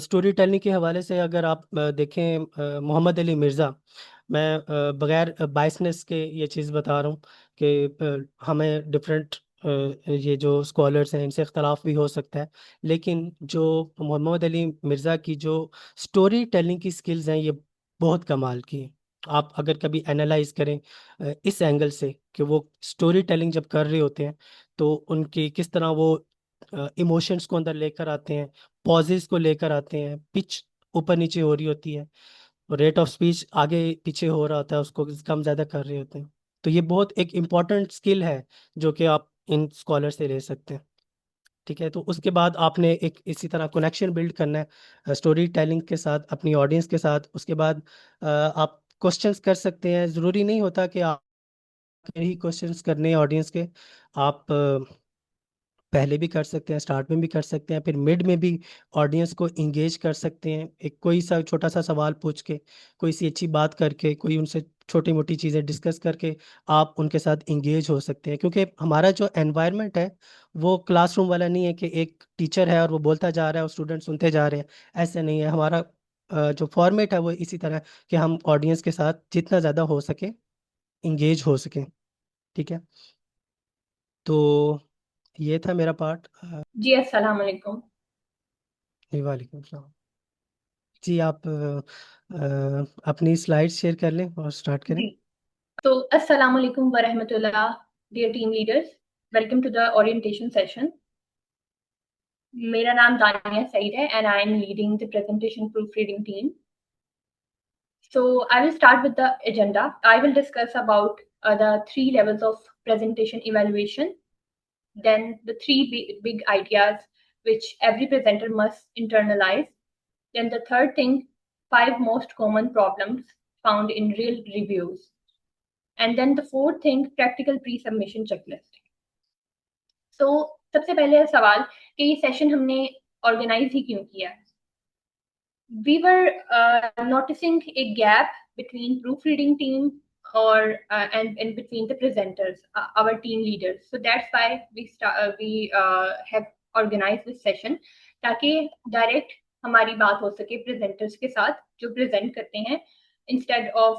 स्टोरी टेलिंग के हवाले से अगर आप देखें, मोहम्मद अली मिर्ज़ा, मैं बगैर बायसनेस के ये चीज़ बता रहा हूँ कि हमें डिफरेंट ये जो स्कॉलर्स हैं इनसे इख्तलाफ भी हो सकता है, लेकिन जो मोहम्मद अली मिर्ज़ा की जो स्टोरी टेलिंग की स्किल्स हैं ये बहुत कमाल की हैं। आप अगर कभी एनालाइज करें इस एंगल से कि वो स्टोरी टेलिंग जब कर रहे होते हैं तो उनकी किस तरह वो इमोशंस को अंदर लेकर आते हैं, पॉजेस को लेकर आते हैं, पिच ऊपर नीचे हो रही होती है, रेट ऑफ स्पीच आगे पीछे हो रहा होता है, उसको कम ज़्यादा कर रहे होते हैं। तो ये बहुत एक इम्पॉर्टेंट स्किल है जो कि आप इन स्कॉलर से ले सकते हैं। ठीक है, तो उसके बाद आपने एक इसी तरह कनेक्शन बिल्ड करना है स्टोरी टेलिंग के साथ, अपनी ऑडियंस के साथ। उसके बाद आप क्वेश्चंस कर सकते हैं, ज़रूरी नहीं होता कि आप ही क्वेश्चंस करने हैं ऑडियंस के। आप पहले भी कर सकते हैं, स्टार्ट में भी कर सकते हैं, फिर मिड में भी ऑडियंस को इंगेज कर सकते हैं, एक कोई सा छोटा सा सवाल पूछ के, कोई सी अच्छी बात करके, कोई उनसे छोटी मोटी चीज़ें डिस्कस करके आप उनके साथ इंगेज हो सकते हैं। क्योंकि हमारा जो एनवायरनमेंट है वो क्लासरूम वाला नहीं है कि एक टीचर है और वो बोलता जा रहा है और स्टूडेंट सुनते जा रहे हैं। ऐसा नहीं है हमारा। जो फॉर्मेट है वो इसी तरह कि हम ऑडियंस के साथ जितना ज़्यादा हो सके इंगेज हो सकें। ठीक है, तो ये था मेरा पार्ट। जी अस्सलाम वालेकुम। वालेकुम सलाम। जी, आप अपनी स्लाइड शेयर कर लें और स्टार्ट करें। जी, तो अस्सलाम वालेकुम व रहमतुल्लाह, dear team leaders, welcome to the orientation session. मेरा नाम दानिया सईद है and I am leading the presentation proofreading team. So I will start with the agenda. I will discuss about the 3 levels of presentation evaluation, then the 3 big ideas which every presenter must internalize, then the third thing, 5 most common problems found in real reviews, and then the fourth thing, practical pre-submission checklist. So सबसे पहले सवाल कि ये session हमने organise ही क्यों किया. We were noticing a gap between proofreading team or and between the presenters, our team leaders. So that's why we have organized this session ताकि direct हमारी बात हो सके प्रेजेंटर्स के साथ जो प्रेजेंट करते हैं, instead of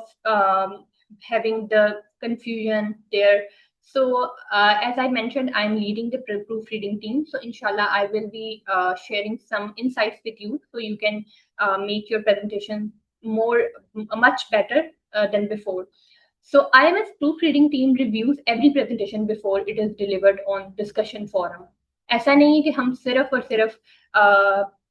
having the confusion there. So as I mentioned, I'm leading the proofreading team, so inshallah I will be sharing some insights with you so you can make your presentation much better than before. So IMS proofreading team reviews every presentation before it is delivered on discussion forum. ऐसा नहीं है कि हम सिर्फ और सिर्फ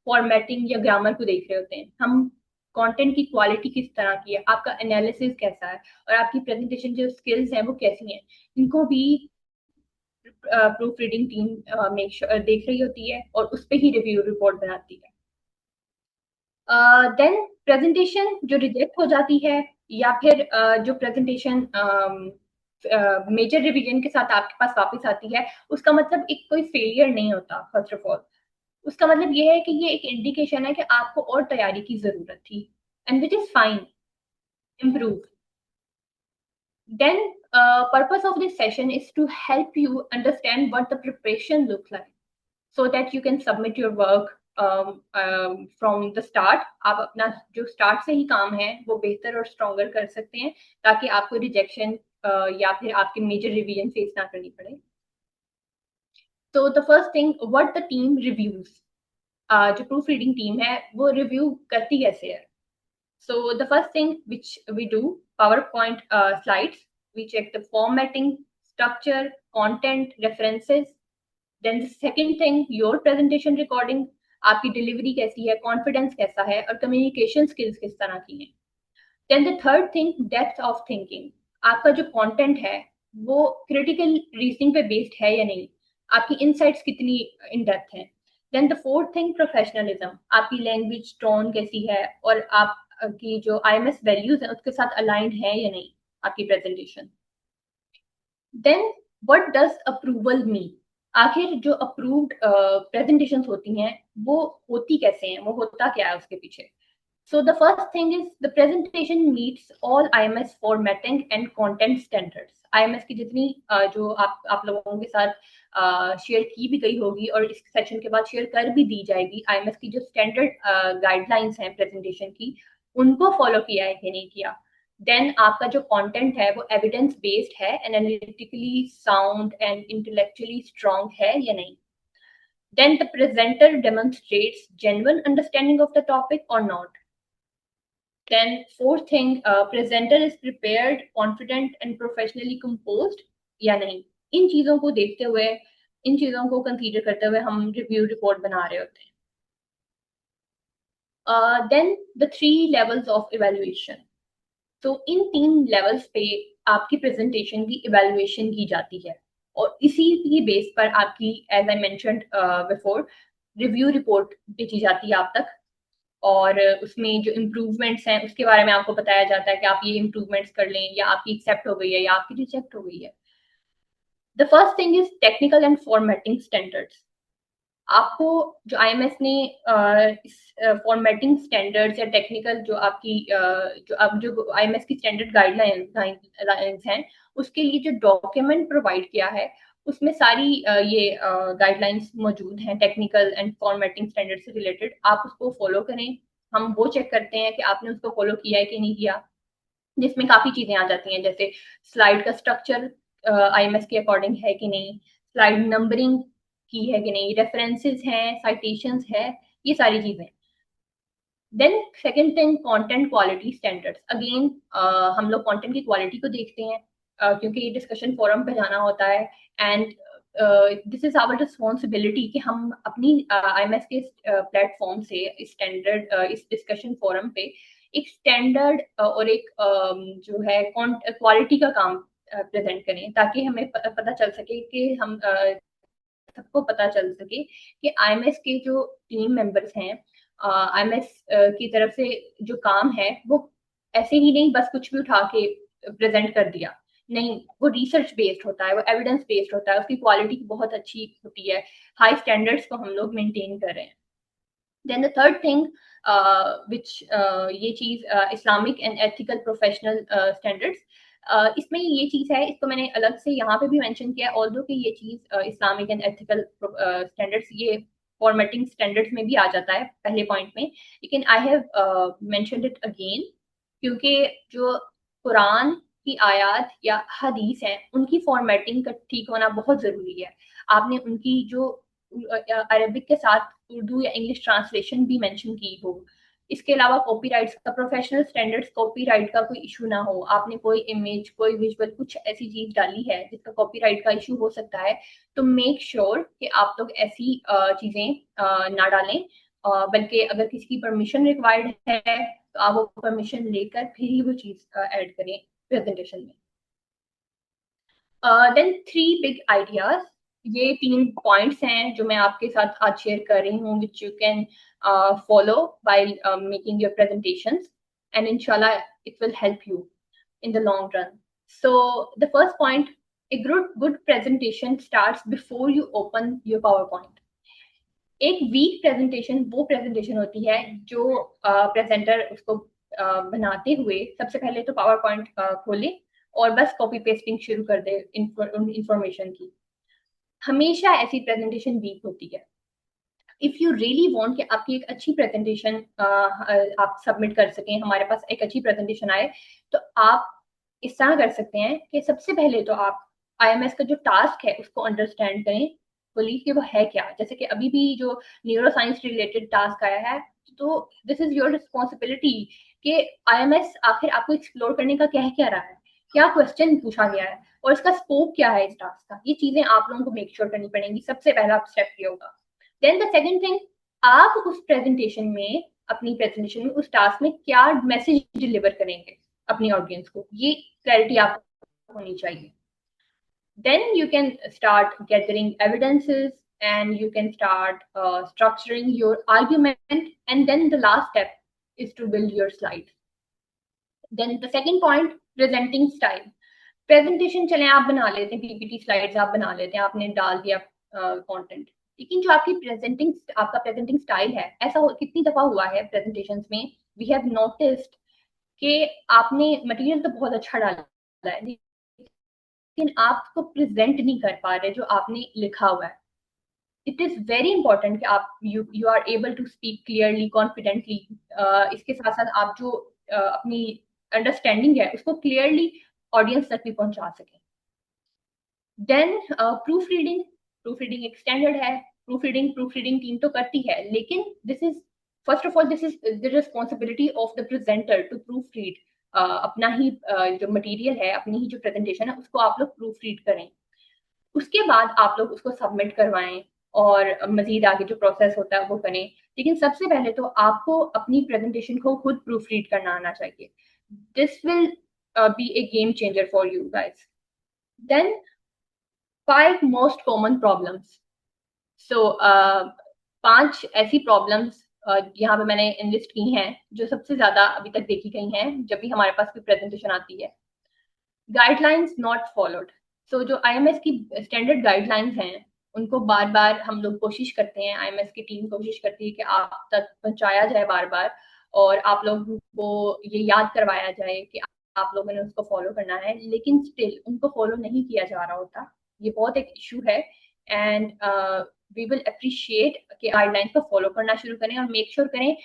formatting या grammar को देख रहे होते हैं, हम कंटेंट की क्वालिटी किस तरह की है, आपका एनालिसिस कैसा है और आपकी प्रेजेंटेशन जो स्किल्स हैं वो कैसी हैं, इनको भी प्रूफ रीडिंग टीम देख रही होती है और उस पर ही रिव्यू रिपोर्ट बनाती है. देन प्रेजेंटेशन जो रिजेक्ट हो जाती है या फिर जो प्रेजेंटेशन मेजर रिवीजन के साथ आपके पास वापस आती है, उसका मतलब एक कोई फेलियर नहीं होता. फर्स्ट ऑफ ऑल उसका मतलब ये है कि ये एक इंडिकेशन है कि आपको और तैयारी की जरूरत थी, and which is fine, improve. Then purpose of this session is to help you understand what the preparation looks like so that you can submit your work from the start. आप अपना जो start से ही काम है वो बेहतर और stronger कर सकते हैं ताकि आपको rejection या फिर आपके major revision face ना करनी पड़े. So the first thing, what the team reviews. जो proofreading team है वो review करती कैसे है. So the first thing which we do, PowerPoint slides. We check the formatting, structure, content, references. Then the second thing, your presentation recording. आपकी delivery कैसी है, confidence कैसा है और communication skills किस तरह की हैं. Then the third thing, depth of thinking. आपका जो content है वो critical reasoning पे based है या नहीं, आपकी insights कितनी in depth हैं. Then the fourth thing, professionalism. आपकी language tone कैसी है और आप की जो IMS वैल्यूज हैं उसके साथ अलाइंड है या नहीं आपकी presentation. Then what does approval mean. आखिर जो अप्रूव्ड प्रेजेंटेशंस होती हैं वो होती कैसे हैं, वो होता क्या है उसके पीछे. So the first thing is the presentation meets all IMS formatting and content standards. IMS की जितनी जो आप लोगों के साथ शेयर की भी गई होगी और इस सेशन के बाद शेयर कर भी दी जाएगी, IMS की जो स्टैंडर्ड गाइडलाइंस हैं प्रेजेंटेशन की, उनको फॉलो किया है कि नहीं किया. देन आपका जो कंटेंट है वो एविडेंस बेस्ड है, analytically sound and intellectually strong है या नहीं. Then the presenter demonstrates genuine understanding of the topic or not. Then fourth thing, presenter is prepared, confident and professionally composed या नहीं. इन चीजों को देखते हुए, इन चीजों को कंसीडर करते हुए हम रिव्यू रिपोर्ट बना रहे होते हैं. Then the 3 levels of evaluation. तो इन 3 लेवल्स पे आपकी प्रेजेंटेशन की इवैल्यूएशन की जाती है और इसी की बेस पर आपकी, as I mentioned before, review report भेजी जाती है आप तक. और उसमें जो इम्प्रूवमेंट्स हैं उसके बारे में आपको बताया जाता है कि आप ये इम्प्रूवमेंट्स कर लें, या आपकी एक्सेप्ट हो गई है या आपकी रिजेक्ट हो गई है. The first thing is technical and formatting standards. आपको जो आईएमएस ने फॉर्मेटिंग स्टैंडर्ड्स या टेक्निकल जो आपकी जो आईएमएस की स्टैंडर्ड गाइडलाइंस हैं, उसके लिए जो डॉक्यूमेंट प्रोवाइड किया है उसमें सारी ये गाइडलाइंस मौजूद हैं टेक्निकल एंड फॉर्मेटिंग स्टैंडर्ड से रिलेटेड. आप उसको फॉलो करें. हम वो चेक करते हैं कि आपने उसको फॉलो किया है कि नहीं किया, जिसमें काफी चीजें आ जाती हैं, जैसे स्लाइड का स्ट्रक्चर आईएमएस के अकॉर्डिंग है कि नहीं, स्लाइड नंबरिंग की है कि नहीं, रेफरेंसेस हैं, साइटेशंस है, ये सारी चीजें. Then second thing, content quality standards. Again हम लोग कंटेंट की क्वालिटी को देखते हैं क्योंकि ये डिस्कशन फोरम पे जाना होता है and this is our responsibility कि हम अपनी आईएमएस के प्लेटफॉर्म से इस डिस्कशन फोरम पे एक स्टैंडर्ड और एक जो है क्वालिटी का काम प्रेजेंट करें, ताकि हमें पता चल सके कि हम सबको पता चल सके कि आईएमएस के जो टीम मेंबर्स हैं, आईएमएस की तरफ से जो काम है वो ऐसे ही नहीं बस कुछ भी उठा के प्रेजेंट कर दिया. नहीं, वो रिसर्च बेस्ड होता है, वो एविडेंस बेस्ड होता है, उसकी क्वालिटी बहुत अच्छी होती है, हाई स्टैंडर्ड्स को हम लोग मेंटेन कर रहे हैं. Then the third thing which ये चीज Islamic and ethical professional standards. इसमें ये चीज है, इसको मैंने अलग से यहाँ पे भी मेंशन किया है, ऑल्दो कि ये चीज इस्लामिक एंड एथिकल स्टैंडर्ड्स ये फॉर्मेटिंग स्टैंडर्ड्स में भी आ जाता है पहले पॉइंट में, लेकिन I have mentioned it again क्योंकि जो कुरान की आयत या हदीस हैं उनकी फॉर्मेटिंग का ठीक होना बहुत जरूरी है. आपने उनकी जो अरबिक के साथ उर्दू या इंग्लिश ट्रांसलेशन भी मेंशन की हो. इसके अलावा कॉपीराइट्स का, प्रोफेशनल स्टैंडर्ड्स, कॉपीराइट का कोई इशू ना हो. आपने कोई इमेज, कोई विजुअल, कुछ ऐसी चीज डाली है जिसका कॉपीराइट का इशू हो सकता है, तो मेक श्योर कि आप लोग ऐसी चीजें ना डालें, बल्कि अगर किसी की परमिशन रिक्वायर्ड है तो आप वो परमिशन लेकर फिर ही वो चीज ऐड करें प्रेजेंटेशन में. Then 3 big ideas. ये 3 पॉइंट्स हैं जो मैं आपके साथ आज शेयर कर रही हूँ, which you can follow while making your presentations, and inshallah it will help you in the long run. So the first point, a good presentation starts before you open your PowerPoint. एक week presentation वो presentation होती है जो presenter उसको बनाते हुए सबसे पहले तो पावर पॉइंट खोले और बस कॉपी पेस्टिंग शुरू कर दे इंफॉर्मेशन की. हमेशा ऐसी प्रेजेंटेशन वीक होती है. इफ यू रियली वांट कि आपकी एक अच्छी प्रेजेंटेशन आप सबमिट कर सकें, हमारे पास एक अच्छी प्रेजेंटेशन आए, तो आप इस तरह कर सकते हैं कि सबसे पहले तो आप आईएमएस का जो टास्क है उसको अंडरस्टैंड करें बोली कि वो है क्या. जैसे कि अभी भी जो न्यूरो साइंस रिलेटेड टास्क आया है, तो दिस इज योर रिस्पॉन्सिबिलिटी कि आईएमएस आखिर आपको एक्सप्लोर करने का कह क्या रहा है, क्या क्वेश्चन पूछा गया है और इसका स्कोप क्या है इस टास्क का. ये चीजें आप लोगों को मेक श्योर करनी पड़ेंगी. सबसे पहला स्टेप ये होगा. देन द सेकंड थिंग, आप उस प्रेजेंटेशन में, अपनी प्रेजेंटेशन में, उस टास्क में क्या मैसेज डिलीवर करेंगे अपनी ऑडियंस को, ये क्लैरिटी आपको होनी चाहिए. Then you can start gathering evidences and you can start structuring your argument, and then the last step is to build your slides. Then the second point, presenting style. Presentation चले आप बना लेते हैं, PPT slides आप बना लेते हैं, आपने डाल दिया कंटेंट, लेकिन जो आपका प्रेजेंटिंग स्टाइल है, ऐसा कितनी दफा हुआ है प्रेजेंटेशंस में, वी हैव नोटिस्ड कि आपने मटेरियल तो बहुत अच्छा डाला है लेकिन आप उसको प्रेजेंट नहीं कर पा रहे जो आपने लिखा हुआ है. इट इज वेरी इंपॉर्टेंट कि आप you are able to speak clearly, confidently. इसके साथ साथ आप जो अपनी अंडरस्टैंडिंग है उसको क्लियरली ऑडियंस तक भी पहुंचा सकें। देन प्रूफ रीडिंग एक स्टैंडर्ड है। प्रूफ रीडिंग टीम तो करती है, लेकिन this is first of all this is the responsibility of the presenter to proofread. अपना ही जो मटेरियल है, अपनी ही जो प्रेजेंटेशन है, उसको आप लोग प्रूफ रीड करें। उसके बाद आप लोग उसको सबमिट करवाएं और मजीद आगे जो प्रोसेस होता है वो करें। लेकिन सबसे पहले तो आपको अपनी प्रेजेंटेशन को खुद प्रूफ रीड करना आना चाहिए। This will be a game changer for you guys. Then 5 most common problems. So 5 ऐसी प्रॉब्लम्स यहाँ पे मैंने इनलिस्ट की हैं जो सबसे ज्यादा अभी तक देखी गई हैं जब भी हमारे पास कोई प्रेजेंटेशन आती है। Guidelines not followed. सो जो आईएमएस की स्टैंडर्ड गाइडलाइंस हैं उनको बार बार हम लोग कोशिश करते हैं, आईएमएस की टीम कोशिश करती है कि आप तक पहुंचाया जाए बार बार, और आप लोगों को ये याद करवाया जाए कि आप लोगों ने उसको फॉलो करना है, लेकिन स्टिल उनको फॉलो नहीं किया जा रहा होता। ये बहुत एक इशू है एंड वी विल अप्रिशिएट कि गाइडलाइंस को फॉलो करना शुरू करें और मेक श्योर करें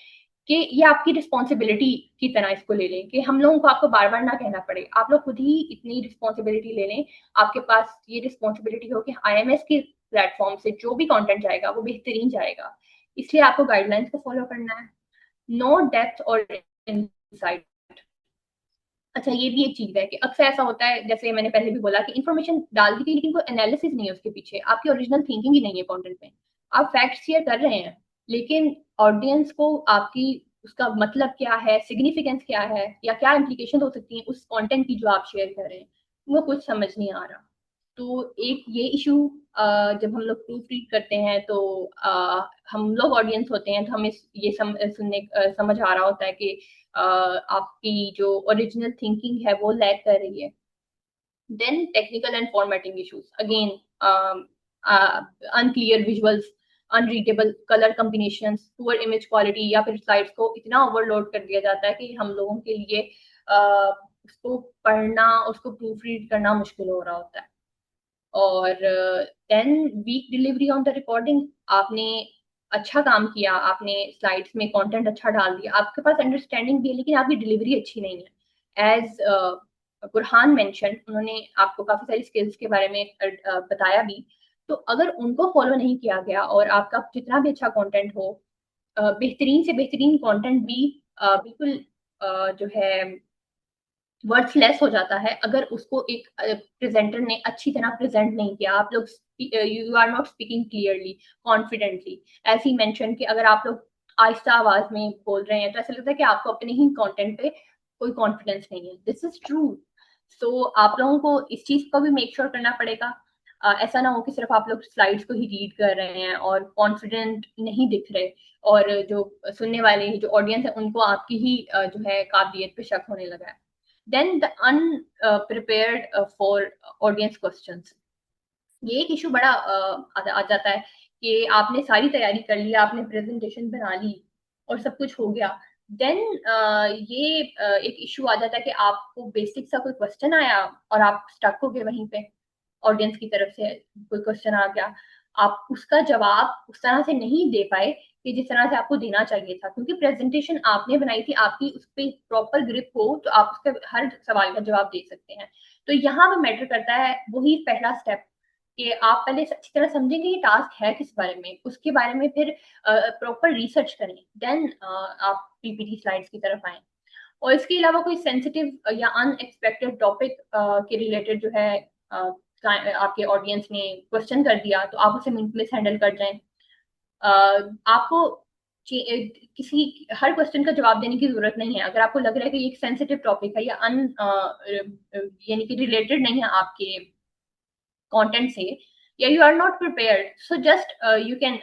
कि ये आपकी रिस्पॉन्सिबिलिटी की तरह इसको ले लें कि हम लोगों को आपको बार बार ना कहना पड़े, आप लोग खुद ही इतनी रिस्पॉन्सिबिलिटी ले लें। आपके पास ये रिस्पॉन्सिबिलिटी हो कि आईएमएस के प्लेटफॉर्म से जो भी कंटेंट जाएगा वो बेहतरीन जाएगा, इसलिए आपको गाइडलाइंस को फॉलो करना है। नो डेप्थ और इनसाइट। अच्छा, ये भी एक चीज है कि अक्सर ऐसा होता है, जैसे मैंने पहले भी बोला कि इन्फॉर्मेशन डाल दी थी लेकिन कोई एनालिसिस नहीं है उसके पीछे, आपकी ओरिजिनल थिंकिंग ही नहीं है कंटेंट में। आप फैक्ट्स शेयर कर रहे हैं लेकिन ऑडियंस को आपकी उसका मतलब क्या है, सिग्निफिकेंस क्या है, या क्या इम्प्लीकेशन हो सकती है उस कंटेंट की जो आप शेयर कर रहे हैं, वो कुछ समझ नहीं आ रहा। तो एक ये इशू, जब हम लोग प्रूफ रीड करते हैं तो हम लोग ऑडियंस होते हैं तो हमें ये समझ आ रहा होता है कि आपकी जो ओरिजिनल थिंकिंग है वो लैग कर रही है। Then technical and formatting issues again, unclear visuals, unreadable colour combinations, poor image quality, या फिर स्लाइड्स को इतना ओवरलोड कर दिया जाता है कि हम लोगों के लिए उसको पढ़ना, उसको प्रूफ रीड करना मुश्किल हो रहा होता है। और then weak delivery on the recording. आपने अच्छा काम किया, आपने स्लाइड्स में कंटेंट अच्छा डाल दिया, आपके पास अंडरस्टैंडिंग भी है, लेकिन आपकी डिलीवरी अच्छी नहीं है। एज बुरहान मेंशन, उन्होंने आपको काफी सारी स्किल्स के बारे में बताया भी, तो अगर उनको फॉलो नहीं किया गया और आपका जितना भी अच्छा कंटेंट हो, बेहतरीन से बेहतरीन कंटेंट भी बिल्कुल जो है वर्थलेस हो जाता है अगर उसको एक प्रेजेंटर ने अच्छी तरह प्रेजेंट नहीं किया। आप लोग you are not speaking clearly, confidently. ऐसे ही मेंशन कि अगर आप लोग आहिस्ता आवाज में बोल रहे हैं तो ऐसा लगता है कि आपको अपने ही कंटेंट पे कोई कॉन्फिडेंस नहीं है। This is true. सो आप लोगों को इस चीज को भी मेक श्योर करना पड़ेगा। ऐसा ना हो कि सिर्फ आप लोग स्लाइड्स को ही रीड कर रहे हैं और कॉन्फिडेंट नहीं दिख रहे, और जो सुनने वाले जो ऑडियंस है उनको आपकी ही जो है काबिलियत पे शक होने लगा है। Then the unprepared for audience questions. ये एक इशू बड़ा आ जाता है कि आपने सारी तैयारी कर ली, आपने प्रेजेंटेशन बना ली और सब कुछ हो गया। देन ये एक इशू आ जाता है कि आपको बेसिक सा कोई क्वेश्चन आया और आप स्टक हो गए वहीं पे। ऑडियंस की तरफ से कोई क्वेश्चन आ गया, आप उसका जवाब उस तरह से नहीं दे पाए कि जिस तरह से आपको देना चाहिए था, क्योंकि प्रेजेंटेशन आपने बनाई थी, आपकी उस पर प्रॉपर ग्रिप हो तो आप उसके हर सवाल का जवाब दे सकते हैं। तो यहाँ पे मैटर करता है वही पहला स्टेप कि आप पहले अच्छी तरह समझेंगे ये टास्क है किस बारे में, उसके बारे में फिर प्रॉपर रिसर्च करें, देन आप पीपीटी स्लाइड्स की तरफ आए। और इसके अलावा कोई सेंसिटिव या अनएक्सपेक्टेड टॉपिक के रिलेटेड जो है आपके ऑडियंस ने क्वेश्चन कर दिया तो आप उसे मिस हैंडल कर जाएं। आपको किसी हर क्वेश्चन का जवाब देने की जरूरत नहीं है। अगर आपको लग रहा है कि ये एक सेंसिटिव टॉपिक है या यानी कि रिलेटेड नहीं है आपके कंटेंट से, या you are not prepared, so just you can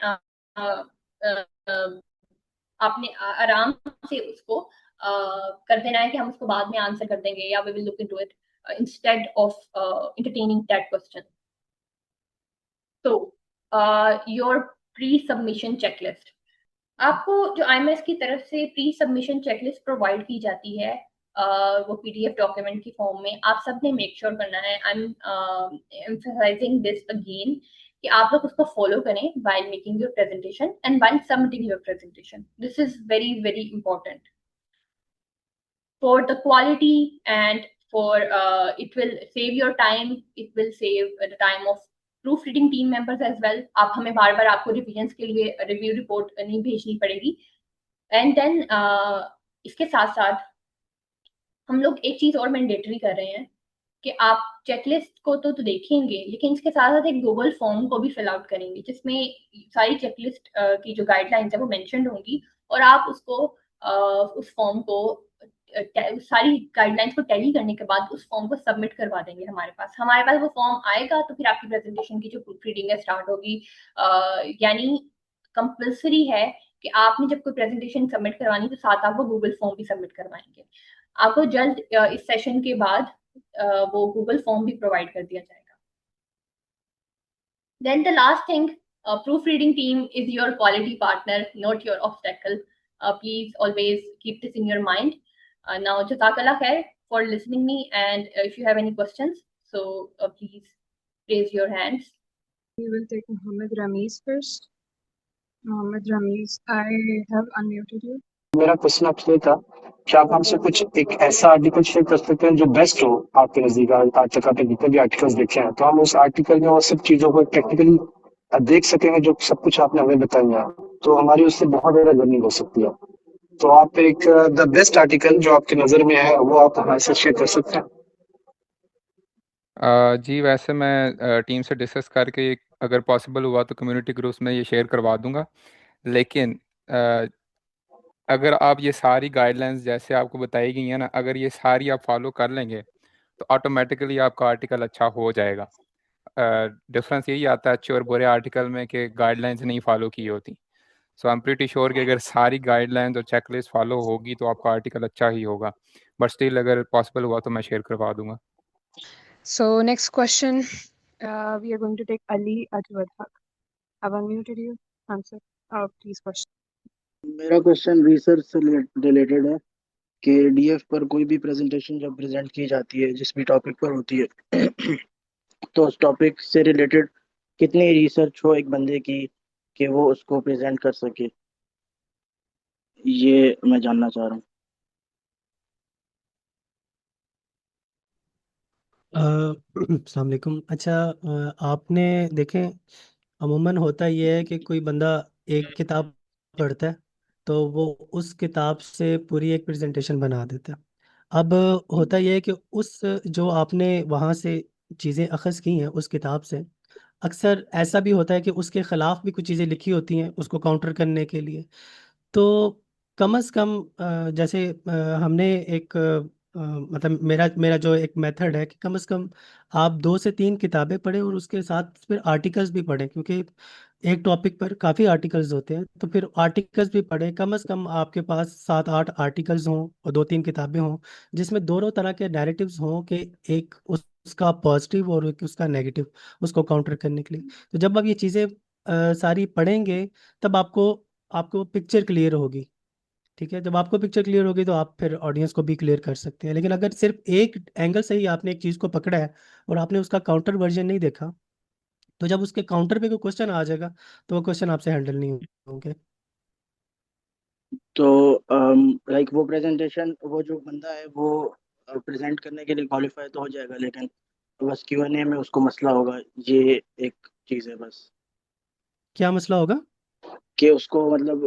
आपने आराम से उसको कर देना है कि हम उसको बाद में आंसर कर देंगे, या we will look into it instead of entertaining that question. तो योर प्री सबमिशन चेकलिस्ट। आपको जो आईएमएस की तरफ से प्री सबमिशन चेकलिस्ट प्रोवाइड की जाती है, वो पीडीएफ डॉक्यूमेंट की फॉर्म में, आप सब ने मेक श्योर करना है, I am emphasising this again, कि आप लोग उसको फॉलो करें while making your presentation and while submitting your presentation. This is very very important. for the quality and for it will save your time, it will save the time of proofreading team members as well. आप हमें बार बार आपको revisions के लिए review report नहीं भेजनी पड़ेगी. And then इसके साथ साथ हम लोग एक चीज और मैंडेटरी कर रहे हैं कि आप चेकलिस्ट को तो देखेंगे, लेकिन इसके साथ साथ एक गूगल फॉर्म को भी फिल आउट करेंगे जिसमें सारी चेकलिस्ट की जो गाइडलाइंस है वो मेंशन्ड होंगी, और आप उसको उस फॉर्म को सारी गाइडलाइंस को टैली करने के बाद उस फॉर्म को सबमिट करवा देंगे हमारे पास वो फॉर्म आएगा, तो फिर आपकी प्रेजेंटेशन की जो प्रूफ रीडिंग है स्टार्ट होगी. यानी कंपल्सरी है कि आपने जब कोई प्रेजेंटेशन सबमिट करवानी तो साथ आप वो गूगल फॉर्म भी सबमिट करवाएंगे. आपको जल्द इस सेशन के बाद वो गूगल फॉर्म भी प्रोवाइड कर दिया जाएगा. Then the last thing, proofreading team is your quality partner, not your obstacle. Please always keep this in your mind. Now, Jazakallah khair for listening me, and if you have any questions, so please raise your hands. We will take Mohammed Ramiz first. Mohammed Ramiz, I have unmuted you. मेरा question आपसे ये था कि आप हमसे कुछ एक ऐसा आर्टिकल शेयर कर सकते हैं जो बेस्ट हो आपके नजदीक. आज तक आपने जितने भी आर्टिकल्स देखे हैं तो हम उस आर्टिकल में वो सब चीजों को टेक्निकली देख सकेंगे जो सब कुछ आपने हमें बताई है, तो हमारी उससे बहुत ज्यादा लर्निंग हो सकती है. तो आप एक द बेस्ट आर्टिकल जो आपकी नजर में है वो आप हमारे साथ शेयर कर सकते हैं. जी वैसे मैं टीम से डिस्कस करके अगर पॉसिबल हुआ तो कम्युनिटी ग्रुप्स में ये शेयर करवा दूंगा. लेकिन अगर आप ये सारी गाइडलाइंस जैसे आपको बताई गई हैं ना, अगर ये सारी आप फॉलो कर लेंगे तो ऑटोमेटिकली आपका आर्टिकल अच्छा हो जाएगा. डिफरेंस यही आता है अच्छे और बुरे आर्टिकल में कि गाइडलाइंस नहीं फॉलो की होती. सो आई एम प्रीटी श्योर कि अगर सारी गाइडलाइंस और चेकलिस्ट फॉलो होगी तो आपका आर्टिकल अच्छा ही होगा. बट स्टिल अगर पॉसिबल हुआ तो मैं शेयर करवा दूंगा. So next question, we are going to take Ali Ajwadhak. I've unmuted you. Answer, please question. मेरा क्वेश्चन रिसर्च से रिलेटेड है कि डीएफ पर कोई भी प्रेजेंटेशन जब प्रेजेंट की जाती है जिस भी टॉपिक पर होती है तो उस टॉपिक से रिलेटेड कितनी रिसर्च हो एक बंदे की कि वो उसको प्रेजेंट कर सके, ये मैं जानना चाह रहा हूँ. अस्सलाम वालेकुम. अच्छा, आपने देखें अमूमन होता ये है कि कोई बंदा एक किताब पढ़ता है तो वो उस किताब से पूरी एक प्रेजेंटेशन बना देता है. अब होता यह है कि उस जो आपने वहाँ से चीज़ें अखज़ की हैं उस किताब से, अक्सर ऐसा भी होता है कि उसके ख़िलाफ़ भी कुछ चीज़ें लिखी होती हैं उसको काउंटर करने के लिए. तो कम से कम जैसे हमने एक मतलब मेरा मेरा जो एक मेथड है कि कम से कम आप 2 से 3 किताबें पढ़ें और उसके साथ फिर आर्टिकल्स भी पढ़ें, क्योंकि एक टॉपिक पर काफ़ी आर्टिकल्स होते हैं. तो फिर आर्टिकल्स भी पढ़ें. कम से कम आपके पास 7-8 आर्टिकल्स हों और 2-3 किताबें हों जिसमें दोनों तरह के नैरेटिव्स हों कि एक उसका पॉजिटिव और एक उसका नेगेटिव, उसको काउंटर करने के लिए. तो जब आप ये चीज़ें सारी पढ़ेंगे तब आपको आपको पिक्चर क्लियर होगी. ठीक है, जब आपको पिक्चर क्लियर होगी तो आप फिर ऑडियंस को भी क्लियर कर सकते हैं. लेकिन अगर सिर्फ एक एंगल से ही आपने एक चीज़ को पकड़ा है और आपने उसका काउंटर वर्जन नहीं देखा, तो जब उसके काउंटर पे कोई क्वेश्चन आ जाएगा तो वो क्वेश्चन आपसे हैंडल नहीं होंगे. तो लाइक वो प्रेजेंटेशन वो जो बंदा है वो प्रेजेंट करने के लिए क्वालिफाई तो हो जाएगा, लेकिन बस Q&A में उसको मसला होगा, ये एक चीज़ है बस. क्या मसला होगा? कि उसको मतलब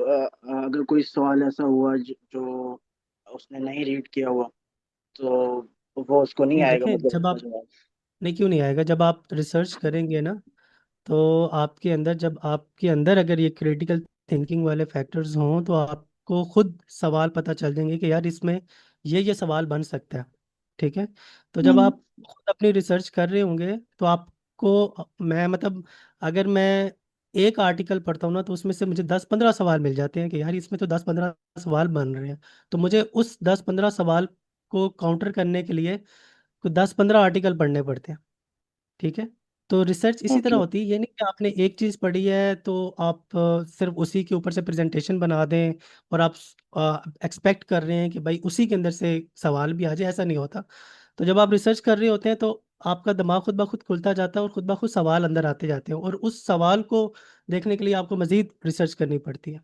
अगर कोई सवाल ऐसा हुआ जो उसने नहीं रीड किया हुआ तो वो उसको नहीं नहीं, आएगा देखें मतलब जब उसका आप जवाब. नहीं, क्यों नहीं आएगा? जब आप रिसर्च करेंगे ना तो आपके अंदर, जब आपके अंदर अगर ये क्रिटिकल थिंकिंग वाले फैक्टर्स हों तो आपको खुद सवाल पता चल जाएंगे कि यार इसमें ये सवाल बन सकता है. ठीक है, तो जब आप खुद अपनी रिसर्च कर रहे होंगे तो आपको, मैं मतलब अगर मैं एक आर्टिकल पढ़ता हूँ ना तो उसमें से मुझे 10-15 सवाल मिल जाते हैं कि यार इसमें तो 10-15 सवाल बन रहे हैं. तो मुझे उस 10-15 सवाल को काउंटर करने के लिए 10-15 आर्टिकल पढ़ने पड़ते हैं. ठीक है, तो रिसर्च इसी तरह ओके. होती है. ये नहीं कि आपने एक चीज़ पढ़ी है तो आप सिर्फ उसी के ऊपर से प्रेजेंटेशन बना दें और आप एक्सपेक्ट कर रहे हैं कि भाई उसी के अंदर से सवाल भी आ जाए. ऐसा नहीं होता. तो जब आप रिसर्च कर रहे होते हैं तो आपका दिमाग खुद ब खुद खुलता जाता है और खुद ब खुद सवाल अंदर आते जाते हैं और उस सवाल को देखने के लिए आपको मज़ीद रिसर्च करनी पड़ती है.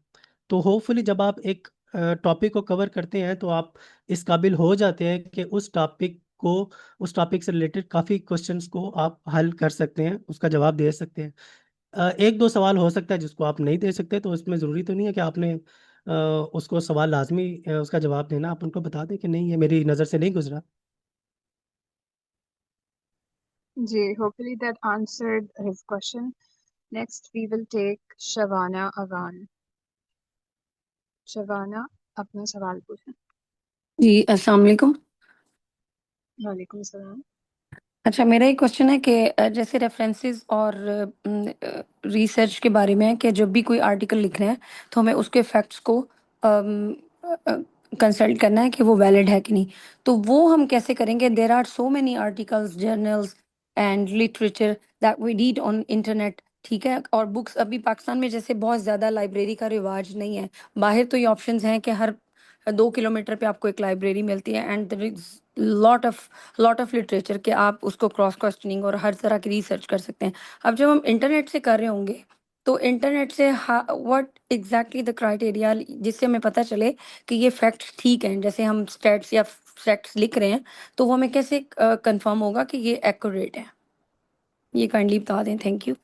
तो होपफुली जब आप एक टॉपिक को कवर करते हैं तो आप इस काबिल हो जाते हैं कि उस टॉपिक से रिलेटेड काफ़ी क्वेश्चंस को आप हल कर सकते हैं, उसका जवाब दे सकते हैं। एक दो सवाल हो सकता है जिसको आप नहीं दे सकते, तो इसमें ज़रूरी तो नहीं है कि आपने उसको सवाल लाजमी उसका जवाब देना। आप उनको बता दें कि नहीं, ये मेरी नज़र से नहीं गुजरा। जी, hopefully that answered his question. Next, we will take Shavana Avan. Shavana, अपना सवाल पूछें। जी अस्सलाम वालेकुम। वालेकुम सलाम। अच्छा, मेरा एक क्वेश्चन है कि जैसे रेफरेंसेस और रिसर्च के बारे में है कि जब भी कोई आर्टिकल लिख रहे हैं तो हमें उसके फैक्ट्स को कंसल्ट करना है कि वो वैलिड है कि नहीं। तो वो हम कैसे करेंगे? There are so many articles, journals and literature that we read on internet, ठीक है। और बुक्स अभी पाकिस्तान में जैसे बहुत ज़्यादा लाइब्रेरी का रिवाज नहीं है। बाहर तो ये ऑप्शंस हैं कि हर 2 किलोमीटर पे आपको एक लाइब्रेरी मिलती है and there is lot of literature के आप उसको क्रॉस क्वेश्चनिंग और हर तरह की रिसर्च कर सकते हैं। अब जब हम इंटरनेट से कर रहे होंगे तो इंटरनेट से व्हाट एग्जैक्टली द क्राइटेरिया जिससे हमें पता चले कि ये फैक्ट्स ठीक हैं। जैसे हम स्टैट्स या फैक्ट्स लिख रहे हैं तो वो हमें कैसे कंफर्म होगा कि ये एक्यूरेट है? ये काइंडली बता दें, थैंक यू।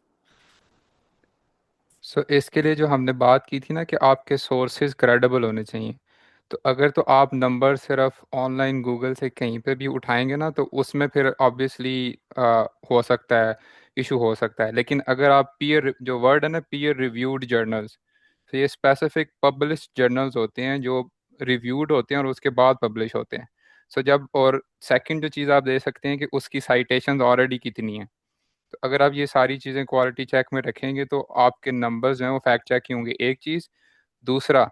सो इसके लिए जो हमने बात की थी ना कि आपके सोर्सेज क्रेडिबल होने चाहिए। तो अगर तो आप नंबर सिर्फ ऑनलाइन गूगल से कहीं पे भी उठाएंगे ना तो उसमें फिर ऑब्वियसली हो सकता है, इशू हो सकता है। लेकिन अगर आप पीयर, जो वर्ड है ना पीयर रिव्यूड जर्नल्स, तो ये स्पेसिफिक पब्लिश जर्नल्स होते हैं जो रिव्यूड होते हैं और उसके बाद पब्लिश होते हैं। सो जब, और सेकंड जो चीज़ आप दे सकते हैं कि उसकी साइटेशंस ऑलरेडी कितनी हैं। तो अगर आप ये सारी चीज़ें क्वालिटी चेक में रखेंगे तो आपके नंबर्स जो हैं वो फैक्ट चेक ही होंगे, एक चीज़। दूसरा,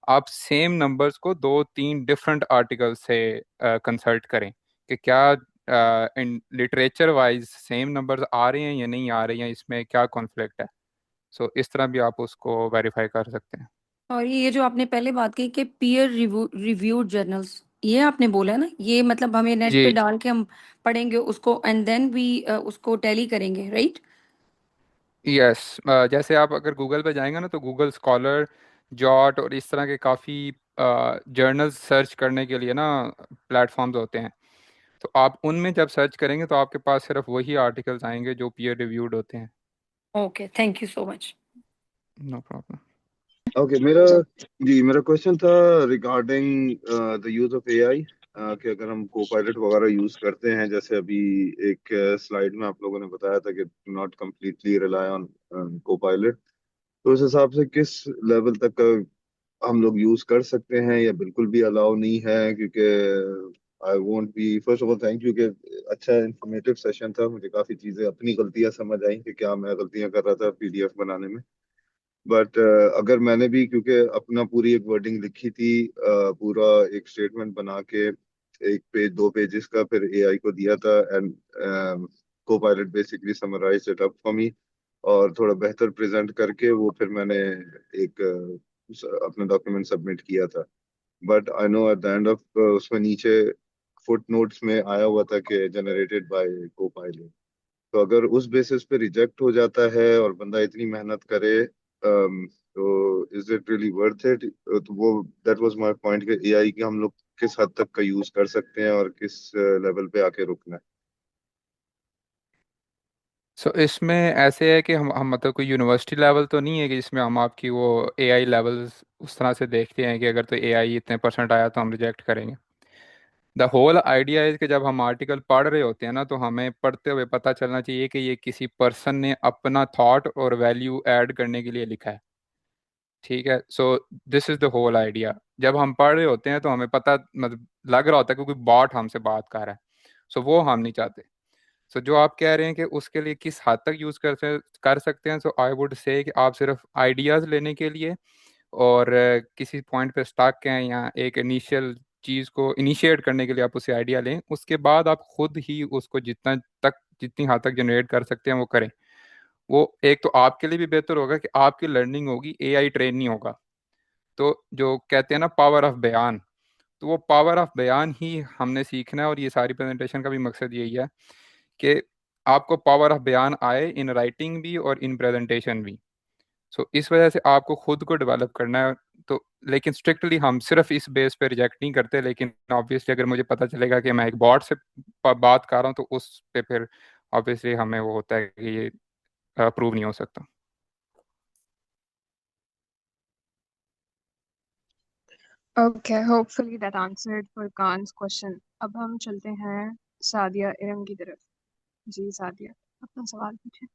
आप सेम नंबर्स को दो तीन डिफरेंट आर्टिकल से कंसल्ट करें कि क्या इन लिटरेचर वाइज सेम नंबर्स आ रहे हैं या नहीं आ रहे हैं, इसमें क्या कॉन्फ्लिक्ट है। सो इस तरह भी आप उसको वेरीफाई कर सकते हैं। और ये जो आपने पहले बात की कि पीयर रिव्यूड जर्नल्स, ये आपने बोला है ना, ये मतलब हमें नेट पे जी, डाल के हम पढ़ेंगे उसको एंड देन भी उसको टैली करेंगे, राइट? यस। जैसे आप अगर गूगल पे जाएंगे ना तो गूगल स्कॉलर, जॉट और इस तरह के काफ़ी जर्नल्स सर्च करने के लिए ना प्लेटफॉर्म्स होते हैं। तो आप उनमें जब सर्च करेंगे तो आपके पास सिर्फ वही आर्टिकल्स आएंगे जो पीयर रिव्यूड होते हैं। Okay, thank you so much. No problem. Okay, मेरा क्वेश्चन था regarding the use of AI, कि अगर हम कोपायलट वगैरह यूज करते हैं, जैसे अभी एक स्लाइड में आप लोगों ने बताया था कि not completely rely on Copilot, तो उस हिसाब से किस लेवल तक का हम लोग यूज कर सकते हैं या बिल्कुल भी अलाउ नहीं है? क्योंकि I won't be, first of all thank you कि अच्छा इंफॉर्मेटिव सेशन था। मुझे काफी चीजें अपनी गलतियां समझ आई कि क्या मैं गलतियां कर रहा था पीडीएफ बनाने में। बट अगर मैंने भी, क्योंकि अपना पूरी एक वर्डिंग लिखी थी, पूरा एक स्टेटमेंट बना के एक पेज, 2 पेजेस का, फिर एआई को दिया था and Copilot basically summarize it up for me और थोड़ा बेहतर प्रेजेंट करके वो फिर मैंने एक अपना डॉक्यूमेंट सबमिट किया था। But I know at the end of उसमें नीचे फुट नोट्स में आया हुआ था कि जनरेटेड बाय को पायलट। तो अगर उस बेसिस पे रिजेक्ट हो जाता है और बंदा इतनी मेहनत करे, तो is it really worth it? तो वो दैट वाज माय पॉइंट कि एआई के हम लोग किस हद तक का यूज कर सकते हैं और किस लेवल पे आके रुकना है। सो इसमें ऐसे है कि हम मतलब कोई यूनिवर्सिटी लेवल तो नहीं है कि जिसमें हम आपकी वो एआई लेवल्स उस तरह से देखते हैं कि अगर तो एआई इतने परसेंट आया तो हम रिजेक्ट करेंगे। द होल आइडिया है कि जब हम आर्टिकल पढ़ रहे होते हैं ना तो हमें पढ़ते हुए पता चलना चाहिए कि ये किसी पर्सन ने अपना थॉट और वैल्यू ऐड करने के लिए लिखा है। ठीक है। So this is the whole idea. जब हम पढ़ रहे होते हैं तो हमें पता मतलब लग रहा होता है कि कोई बॉट हमसे बात कर रहा है। सो वो हम नहीं चाहते। सो जो आप कह रहे हैं कि उसके लिए किस हद तक यूज़ कर सकते हैं, सो आई वुड से कि आप सिर्फ आइडियाज़ लेने के लिए और किसी पॉइंट पे स्टक हैं या एक इनिशियल चीज़ को इनिशिएट करने के लिए आप उसे आइडिया लें, उसके बाद आप खुद ही उसको जितनी हद तक जनरेट कर सकते हैं वो करें। वो एक तो आपके लिए भी बेहतर होगा कि आपकी लर्निंग होगी, एआई ट्रेन नहीं होगा। तो जो कहते हैं ना पावर ऑफ बयान, तो वो पावर ऑफ बयान ही हमने सीखना है और ये सारी प्रेजेंटेशन का भी मकसद यही है कि आपको पावर ऑफ बयान आए इन राइटिंग भी और इन प्रेजेंटेशन भी। सो इस वजह से आपको खुद को डेवलप करना है तो लेकिन स्ट्रिक्टली हम सिर्फ इस बेस पे रिजेक्ट नहीं करते, लेकिन ऑब्वियसली अगर मुझे पता चलेगा कि मैं एक बॉट से बात कर रहा हूँ तो उस पे फिर ऑब्वियसली हमें वो होता है कि ये अप्रूव नहीं हो सकता। Okay, hopefully that answered Furqan's question. अब हम चलते हैं सादिया इरम की तरफ। जी सादिया, अपना सवाल पूछें।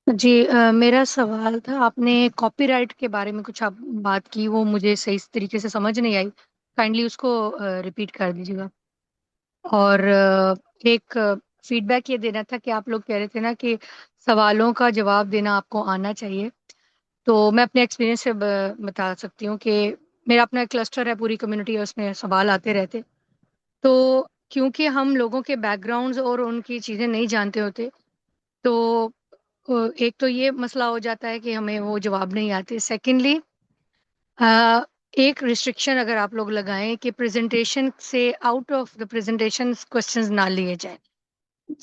जी मेरा सवाल था, आपने कॉपीराइट के बारे में कुछ आप बात की, वो मुझे सही तरीके से समझ नहीं आई। काइंडली उसको रिपीट कर दीजिएगा। और एक फीडबैक ये देना था कि आप लोग कह रहे थे ना कि सवालों का जवाब देना आपको आना चाहिए। तो मैं अपने एक्सपीरियंस से बता सकती हूँ कि मेरा अपना एक क्लस्टर है, पूरी कम्युनिटी है, उसमें सवाल आते रहते। तो क्योंकि हम लोगों के बैकग्राउंड्स और उनकी चीज़ें नहीं जानते होते, तो एक तो ये मसला हो जाता है कि हमें वो जवाब नहीं आते। सेकेंडली एक रिस्ट्रिक्शन अगर आप लोग लगाएं कि प्रेजेंटेशन से out of the presentation questions ना लिए जाएं।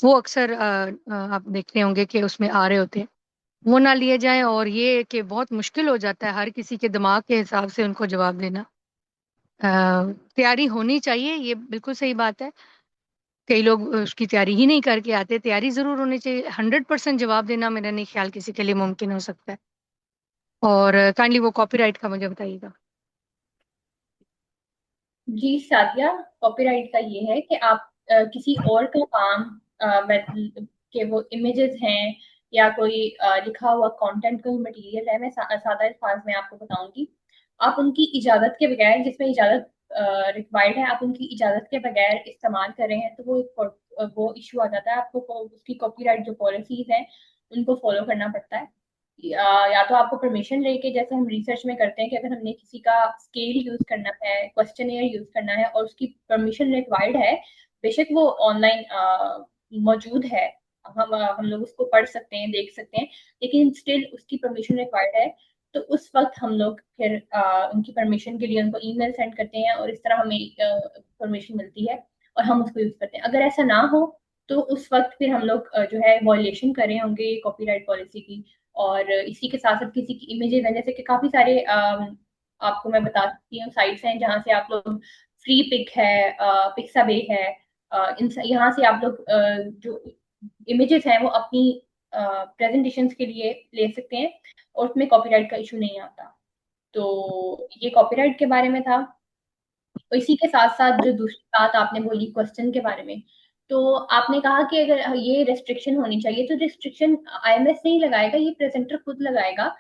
वो अक्सर आप देखते होंगे कि उसमें आ रहे होते हैं, वो ना लिए जाएं। और ये कि बहुत मुश्किल हो जाता है हर किसी के दिमाग के हिसाब से उनको जवाब देना। तैयारी होनी चाहिए, ये बिल्कुल सही बात है। कई लोग उसकी तैयारी ही नहीं करके आते। तैयारी जरूर होनी चाहिए। 100% जवाब देना मेरा नहीं ख्याल किसी के लिए मुमकिन हो सकता है। और काइंडली वो कॉपीराइट का मुझे बताइएगा। जी सादिया, कॉपीराइट का ये है कि आप किसी और का काम के वो इमेजेस हैं या कोई लिखा हुआ कंटेंट, कोई मटेरियल है, मैं सादा अल्फाज में आपको बताऊंगी। आप उनकी इजाजत के बगैर, जिसमें इजाजत रिक्वायर्ड है, आप उनकी इजाजत के बगैर इस्तेमाल कर रहे हैं तो वो इशू आ जाता है। आपको उसकी कॉपीराइट जो पॉलिसीज हैं उनको फॉलो करना पड़ता है। या तो आपको परमिशन लेके, जैसे हम रिसर्च में करते हैं कि अगर हमने किसी का स्केल यूज करना है, क्वेश्चनियर यूज करना है और उसकी परमिशन रिक्वायर्ड है, बेशक वो ऑनलाइन मौजूद है, हम लोग उसको पढ़ सकते हैं, देख सकते हैं, लेकिन स्टिल उसकी परमिशन रिक्वायर्ड है। तो उस वक्त हम लोग फिर उनकी परमिशन के लिए उनको ईमेल सेंड करते हैं और इस तरह हमें परमिशन मिलती है और हम उसको यूज करते हैं। अगर ऐसा ना हो तो उस वक्त फिर हम लोग जो है वॉयलेशन कर रहे होंगे कॉपीराइट पॉलिसी की। और इसी के साथ साथ किसी की इमेजेस हैं, जैसे कि काफी सारे आपको मैं बता सकती हूँ साइट्स हैं जहाँ से आप लोग फ्री पिक है, पिक्साबे है, यहाँ से आप लोग जो इमेजेस हैं वो अपनी प्रेजेंटेशन के लिए ले सकते हैं और उसमें कॉपीराइट का इशू नहीं आता। तो ये कॉपीराइट के बारे में था। और इसी के साथ साथ जो दूसरी बात आपने बोली क्वेश्चन के बारे में, तो आपने कहा कि अगर ये रेस्ट्रिक्शन होनी चाहिए, तो रिस्ट्रिक्शन आईएमएस नहीं लगाएगा, ये प्रेजेंटर खुद लगाएगा।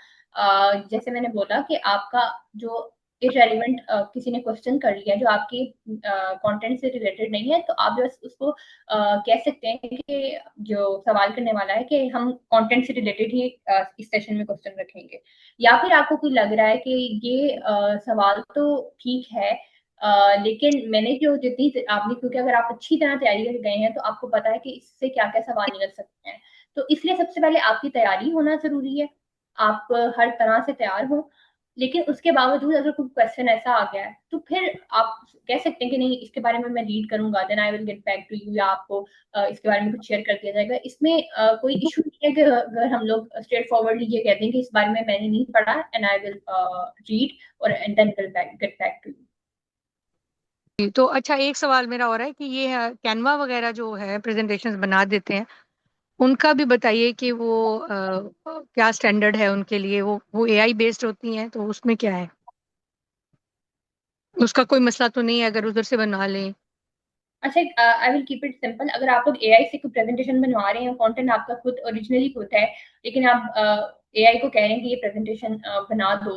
जैसे मैंने बोला कि आपका जो इरेलीवेंट किसी ने क्वेश्चन कर लिया जो आपके कंटेंट से रिलेटेड नहीं है, तो आप बस उसको कह सकते हैं कि जो सवाल करने वाला है कि हम कंटेंट से रिलेटेड ही इस सेशन में क्वेश्चन रखेंगे। या फिर आपको कोई लग रहा है कि ये सवाल तो ठीक है, लेकिन मैंने जो जितनी आपने, क्योंकि अगर आप अच्छी तरह तैयारी करके गए हैं तो आपको पता है कि इससे क्या क्या सवाल निकल सकते हैं। तो इसलिए सबसे पहले आपकी तैयारी होना जरूरी है, आप हर तरह से तैयार हो। लेकिन उसके बावजूद अगर कोई क्वेश्चन ऐसा आ गया है तो फिर आप कह सकते हैं कि नहीं, इसके बारे में मैं रीड करूंगा, then I will get back to you, या आपको इसके बारे में कुछ शेयर कर दिया जाएगा। इसमें कोई इशू नहीं है कि अगर हम लोग स्ट्रेट फॉरवर्डली ये कहते हैं कि इस बारे में मैंने नहीं पढ़ा एंड आई विल रीड और and then will get back to you. तो अच्छा, एक सवाल मेरा और है कि ये कैनवा वगैरह जो है प्रेजेंटेशंस बना देते हैं, उनका भी बताइए कि वो क्या स्टैंडर्ड है उनके लिए। वो एआई बेस्ड होती हैं, तो उसमें क्या है? उसका कोई मसला तो नहीं है अगर उधर से बनवा लें? अच्छा, I will keep it simple. अगर आप लोग एआई से कोई प्रेजेंटेशन बनवा रहे हैं, कंटेंट आपका खुद ओरिजिनली खुद है, लेकिन आप एआई को कह रहे हैं कि ये प्रेजेंटेशन बना दो,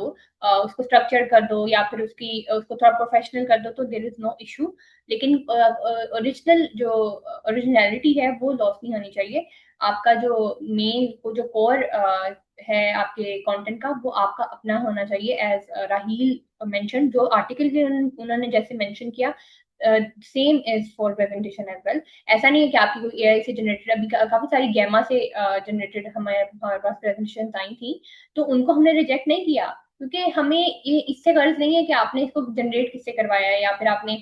उसको स्ट्रक्चर कर दो या फिर उसको थोड़ा प्रोफेशनल कर दो, तो देयर इज नो इशू। लेकिन ओरिजिनल जो ओरिजिनलिटी है वो लॉस नहीं होनी चाहिए। आपका जो मेन जो कोर है आपके कंटेंट का, वो आपका अपना होना चाहिए। एज राहील मेंशन, जो आर्टिकल भी उन्होंने जैसे मेंशन किया, same is for presentation as well. ऐसा नहीं है कि आपकी कोई एआई से जनरेटेड, अभी काफी सारी गैमा से जनरेटेड हमारे पास प्रेजेंटेशन आई थी, तो उनको हमने रिजेक्ट नहीं किया, क्योंकि हमें ये इससे गर्ज नहीं है कि आपने इसको जनरेट किससे करवाया है या फिर आपने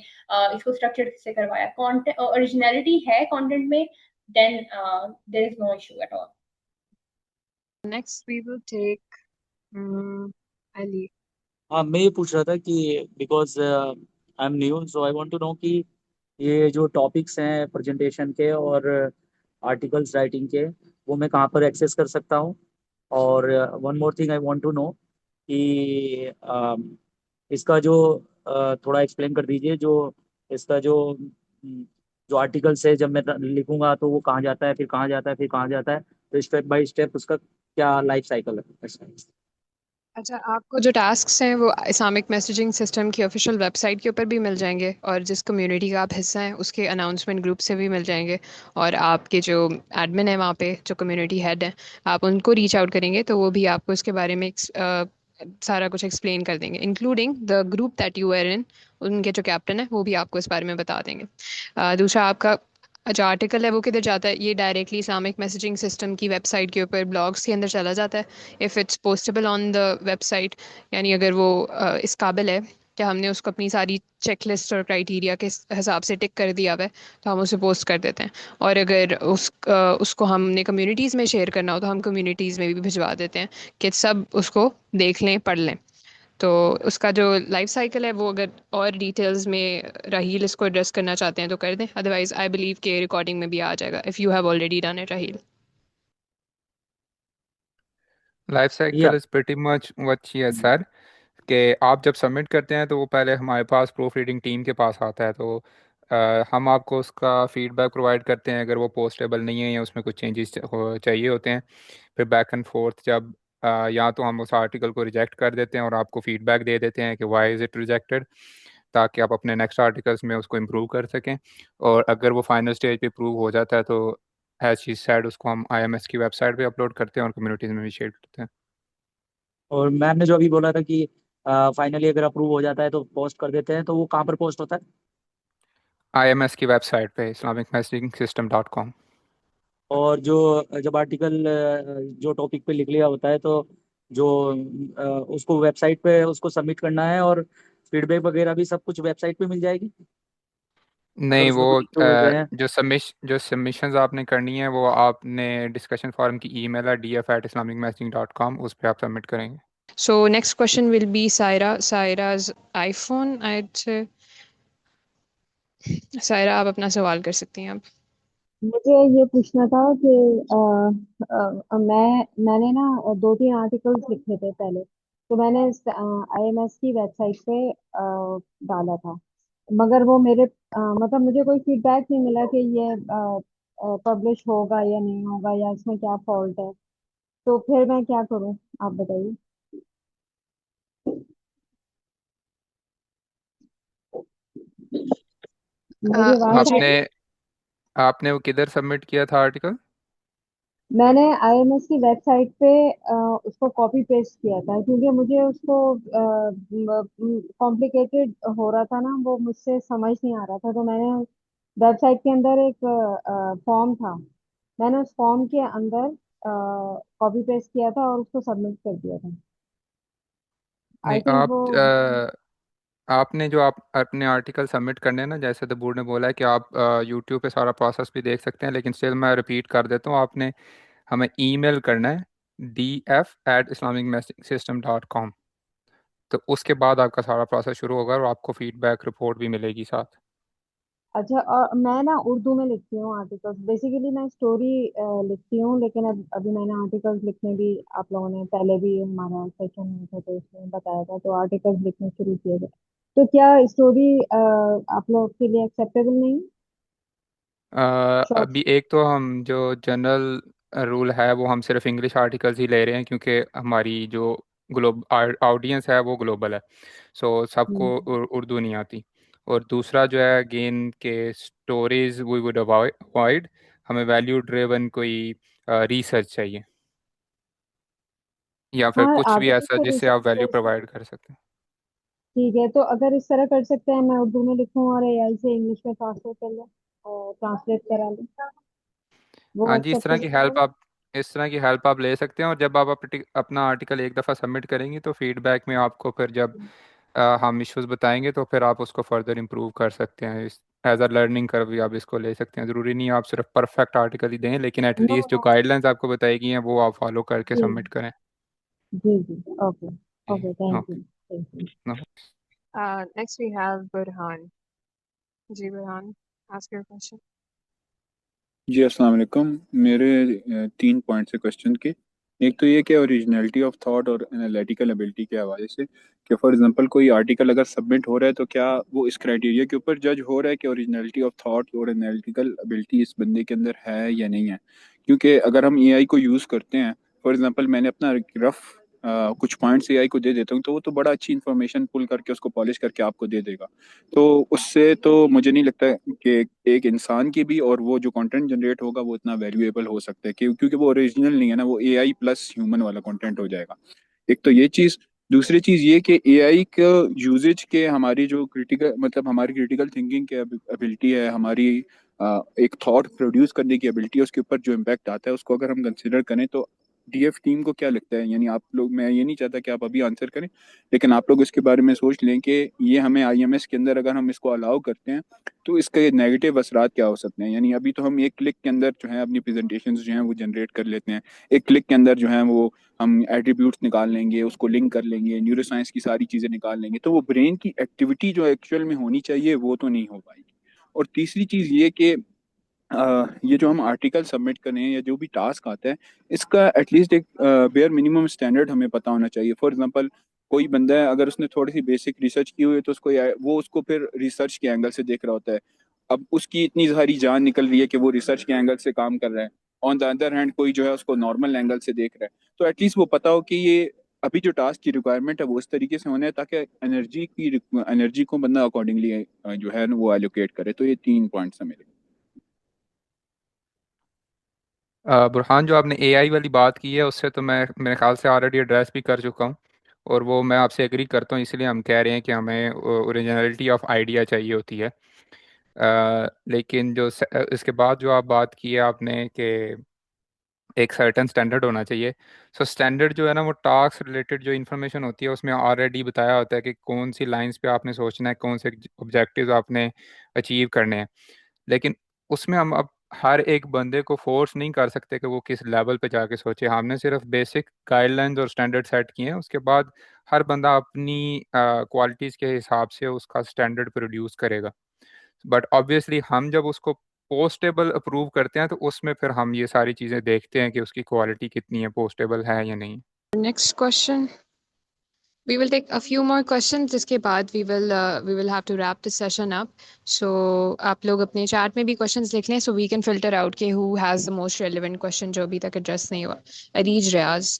इसको स्ट्रक्चर किससे करवाया। कंटेंट ओरिजिनलिटी है कंटेंट में, then there is no issue at all. Next we will take Ali. हाँ, मैं ये पूछ रहा था कि because I am new, so I want to know कि ये जो टॉपिक्स हैं प्रेजेंटेशन के और आर्टिकल्स राइटिंग के, वो मैं कहाँ पर एक्सेस कर सकता हूँ। और one more thing I want to know कि इसका जो थोड़ा एक्सप्लेन कर दीजिए, जो इसका जो आर्टिकल्स है, जब मैं लिखूंगा तो वो कहाँ जाता है, फिर कहाँ जाता है, फिर कहाँ जाता है, तो स्टेप बाय स्टेप उसका क्या लाइफ साइकिल है। अच्छा, आपको जो टास्क्स हैं वो इस्लामिक मैसेजिंग सिस्टम की ऑफिशियल वेबसाइट के ऊपर भी मिल जाएंगे, और जिस कम्युनिटी का आप हिस्सा हैं उसके अनाउंसमेंट ग्रुप से भी मिल जाएंगे। और आपके जो एडमिन है वहाँ पे, जो कम्युनिटी हेड है, आप उनको रीच आउट करेंगे तो वो भी आपको इसके बारे में सारा कुछ एक्सप्लेन कर देंगे, including the group that you are in. उनके जो कैप्टन है वो भी आपको इस बारे में बता देंगे। दूसरा, आपका जो आर्टिकल है वो किधर जाता है? ये डायरेक्टली इस्लामिक मैसेजिंग सिस्टम की वेबसाइट के ऊपर ब्लॉग्स के अंदर चला जाता है, if it's postable on the website. यानी अगर वो इस काबिल है कि हमने उसको अपनी सारी चेकलिस्ट और क्राइटेरिया के हिसाब से टिक कर दिया हुआ है, तो हम उसे पोस्ट कर देते हैं। और अगर उसको हमने कम्युनिटीज़ में शेयर करना हो तो हम कम्युनिटीज़ में भी भिजवा देते हैं कि सब उसको देख लें, पढ़ लें। तो उसका जो लाइफ साइकिल है वो, अगर और डिटेल्स में राहील इसको एड्रेस करना चाहते हैं तो कर दें, अदरवाइज आई बिलीव के रिकॉर्डिंग में भी आ जाएगा if you have already done it, Raheel. Life या cycle is pretty much what he है सर, कि आप जब सबमिट करते हैं तो वो पहले हमारे पास प्रूफ रीडिंग टीम के पास आता है, तो हम आपको उसका फीडबैक प्रोवाइड करते हैं अगर वो पोस्टेबल नहीं है या उसमें कुछ चेंजेस चाहिए होते हैं। फिर बैक एंड फोर्थ जब या तो हम उस आर्टिकल को रिजेक्ट कर देते हैं और आपको फीडबैक दे देते हैं कि वाई इज़ इट रिजेक्टेड, ताकि आप अपने नेक्स्ट आर्टिकल्स में उसको इम्प्रूव कर सकें। और अगर वो फाइनल स्टेज पे प्रूव हो जाता है तो एज शी सेड उसको हम आईएमएस की वेबसाइट पे अपलोड करते हैं और कम्युनिटीज़ में भी शेयर करते हैं। और मैम ने जो अभी बोला था कि फाइनली अगर अप्रूव हो जाता है तो पोस्ट कर देते हैं, तो वो कहाँ पर पोस्ट होता है? आईएमएस की वेबसाइट पे islamicmessaging.com। और जो जब आर्टिकल जो टॉपिक पे लिख लिया होता है, तो जो उसको वेबसाइट पे उसको सबमिट करना है, और फीडबैक वगैरह भी सब कुछ वेबसाइट पे मिल जाएगी अगर नहीं, वो उसमें कुछ इशू हो गए हैं? जो सबमिशंस आपने करनी है वो आपने डिस्कशन फॉरम की ईमेल है df@islamicmessaging.com, उस पर आप सबमिट करेंगे। So next question will be Sairaj iPhone, I say. Saira, आप अपना सवाल कर सकती हैं अब। मुझे ये पूछना था कि मैंने ना 2-3 आर्टिकल्स लिखे थे पहले, तो मैंने आईएमएस की वेबसाइट पे डाला था, मगर वो मेरे मतलब मुझे कोई फीडबैक नहीं मिला कि ये पब्लिश होगा या नहीं होगा, या इसमें क्या फॉल्ट है। तो फिर मैं क्या करूं, आप बताइए। मेरी आवाज आ आपने रही? आपने वो किधर सबमिट किया था आर्टिकल? मैंने आईएमएस की वेबसाइट पे उसको कॉपी पेस्ट किया था, क्योंकि मुझे उसको कॉम्प्लिकेटेड हो रहा था ना, वो मुझसे समझ नहीं आ रहा था। तो मैंने वेबसाइट के अंदर एक फॉर्म था, मैंने उस फॉर्म के अंदर कॉपी पेस्ट किया था और उसको सबमिट कर दिया था। आई नहीं, थिंक वो। आपने जो आप अपने आर्टिकल सबमिट करने हैं ना, जैसे द बोर्ड ने बोला है कि आप यूट्यूब पे सारा प्रोसेस भी देख सकते हैं, लेकिन स्टिल मैं रिपीट कर देता हूँ, आपने हमें ईमेल करना है df@islamicmessaging.com। तो उसके बाद आपका सारा प्रोसेस शुरू होगा और आपको फीडबैक रिपोर्ट भी मिलेगी साथ। अच्छा, और मैं ना उर्दू में लिखती हूँ आर्टिकल्स, बेसिकली मैं स्टोरी लिखती हूँ, लेकिन अब अभी मैंने आर्टिकल्स लिखने भी, आप लोगों ने पहले भी हमारा सेशन हुआ था तो उसमें बताया था, तो आर्टिकल्स लिखने शुरू किए थे। तो क्या स्टोरी आप लोग के लिए एक्सेप्टेबल नहीं? शॉर्ट। अभी एक तो हम जो जनरल रूल है वो हम सिर्फ इंग्लिश आर्टिकल्स ही ले रहे हैं, क्योंकि हमारी जो ऑडियंस है वो ग्लोबल है। सो सबको उर्दू नहीं आती। और दूसरा जो है अगेन के स्टोरीज वी वुड अवॉइड, हमें वैल्यू ड्रिवन कोई रिसर्च चाहिए, या फिर हाँ, कुछ भी आर्टिकल्स ऐसा तो जिससे रिसर्च आप वैल्यू कर सकते। प्रोवाइड कर सकते हैं। ठीक है, तो अगर इस तरह कर सकते हैं, मैं उर्दू में लिखूं और एआई से इंग्लिश में ट्रांसलेट कर लूं और ट्रांसलेट करा लूं, वो हाँ जी, एक्सेप्टेबल रहेगा? इस तरह की हेल्प आप ले सकते हैं। और जब आप अपना आर्टिकल एक दफ़ा सबमिट करेंगी तो फीडबैक में आपको फिर जब हम इश्यूज बताएंगे तो फिर आप उसको फर्दर इम्प्रूव कर सकते हैं। इस एज अ लर्निंग कर्व भी आप इसको ले सकते हैं। ज़रूरी नहीं है आप सिर्फ परफेक्ट आर्टिकल ही दें, लेकिन नो एटलीस्ट जो नो। गाइडलाइंस आपको बताई गई हैं वो आप फॉलो करके जी सबमिट करें। जी जी, okay. Okay, thank okay. You. Thank you. No. Next we have Burhan. जी बुरहान, ask your question. जी अस्सलाम वालेकुम। मेरे 3 पॉइंट्स है क्वेश्चन के। एक तो ये कि ओरिजिनलिटी ऑफ थॉट और एनालिटिकल एबिलिटी के हवाले से, कि फॉर एग्जांपल कोई आर्टिकल अगर सबमिट हो रहा है तो क्या वो इस क्राइटेरिया के ऊपर जज हो रहा है कि ओरिजिनलिटी ऑफ थॉट और एनालिटिकल एबिलिटी इस बंदे के अंदर है या नहीं है। क्योंकि अगर हम एआई को यूज़ करते हैं, फॉर एग्जांपल मैंने अपना रफ कुछ पॉइंट्स एआई को दे देता हूँ, तो वो तो बड़ा अच्छी इन्फॉर्मेशन पुल करके उसको पॉलिश करके आपको दे देगा। तो उससे तो मुझे नहीं लगता कि एक इंसान की भी और वो जो कंटेंट जनरेट होगा वो इतना वैल्यूएबल हो सकता है, क्योंकि वो ओरिजिनल नहीं है ना, वो एआई प्लस ह्यूमन वाला कंटेंट हो जाएगा। एक तो ये चीज़। दूसरी चीज़ ये कि एआई का यूजेज के हमारी जो क्रिटिकल मतलब हमारी क्रिटिकल थिंकिंग के एबिलिटी है, हमारी एक थॉट प्रोड्यूस करने की एबिलिटी है, उसके ऊपर जो इम्पैक्ट आता है उसको अगर हम कंसिडर करें तो डीएफ टीम को क्या लगता है, यानी आप लोग, मैं ये नहीं चाहता कि आप अभी आंसर करें, लेकिन आप लोग इसके बारे में सोच लें कि ये हमें आईएमएस के अंदर अगर हम इसको अलाउ करते हैं तो इसके नेगेटिव असरात क्या हो सकते हैं। यानी अभी तो हम एक क्लिक के अंदर जो है अपनी प्रेजेंटेशंस जो हैं वो जनरेट कर लेते हैं, एक क्लिक के अंदर जो है वो हम एट्रीब्यूट्स निकाल लेंगे, उसको लिंक कर लेंगे, न्यूरो साइंस की सारी चीज़ें निकाल लेंगे, तो वो ब्रेन की एक्टिविटी जो एक्चुअल में होनी चाहिए वो तो नहीं हो पाएगी। और तीसरी चीज़ ये कि ये जो हम आर्टिकल सबमिट करें या जो भी टास्क आता है, इसका एटलीस्ट एक बेयर मिनिमम स्टैंडर्ड हमें पता होना चाहिए। फॉर एग्जांपल कोई बंदा है, अगर उसने थोड़ी सी बेसिक रिसर्च की हुई है तो वो उसको फिर रिसर्च के एंगल से देख रहा होता है। अब उसकी इतनी सारी जान निकल रही है कि वो रिसर्च के एंगल से काम कर रहा है। ऑन द अदर हैंड कोई जो है उसको नॉर्मल एंगल से देख रहा है, तो एटलीस्ट वो पता हो कि ये अभी जो टास्क की रिक्वायरमेंट है वो इस तरीके से होना है ताकि एनर्जी को बंदा अकॉर्डिंगली जो है वो एलोकेट करे। तो ये 3 पॉइंट्स है मेरे। बुरहान, जो आपने एआई वाली बात की है उससे तो मैं मेरे ख्याल से ऑलरेडी एड्रेस भी कर चुका हूँ, और वो मैं आपसे एग्री करता हूँ। इसलिए हम कह रहे हैं कि हमें ओरिजिनलिटी ऑफ आइडिया चाहिए होती है। लेकिन इसके बाद जो आप बात की है आपने कि एक सर्टेन स्टैंडर्ड होना चाहिए। सो स्टैंडर्ड जो है ना, वो टास्क रिलेटेड जो इन्फॉर्मेशन होती है उसमें ऑलरेडी बताया होता है कि कौन सी लाइंस पे आपने सोचना है, कौन से ऑब्जेक्टिव्स आपने अचीव करने हैं। लेकिन उसमें हम अब हर एक बंदे को फोर्स नहीं कर सकते कि वो किस लेवल पे जाके सोचे। हमने सिर्फ बेसिक गाइडलाइंस और स्टैंडर्ड सेट किए हैं, उसके बाद हर बंदा अपनी क्वालिटीज़ के हिसाब से उसका स्टैंडर्ड प्रोड्यूस करेगा। बट ऑब्वियसली हम जब उसको पोस्टेबल अप्रूव करते हैं तो उसमें फिर हम ये सारी चीज़ें देखते हैं कि उसकी क्वालिटी कितनी है, पोस्टेबल है या नहीं। Next question. We will take a few more questions. जिसके बाद we will have to wrap this session up. So आप लोग अपने chat में भी questions लिख लें so we can filter out कि who has the most relevant question जो अभी तक address नहीं हुआ. Areej Riaz.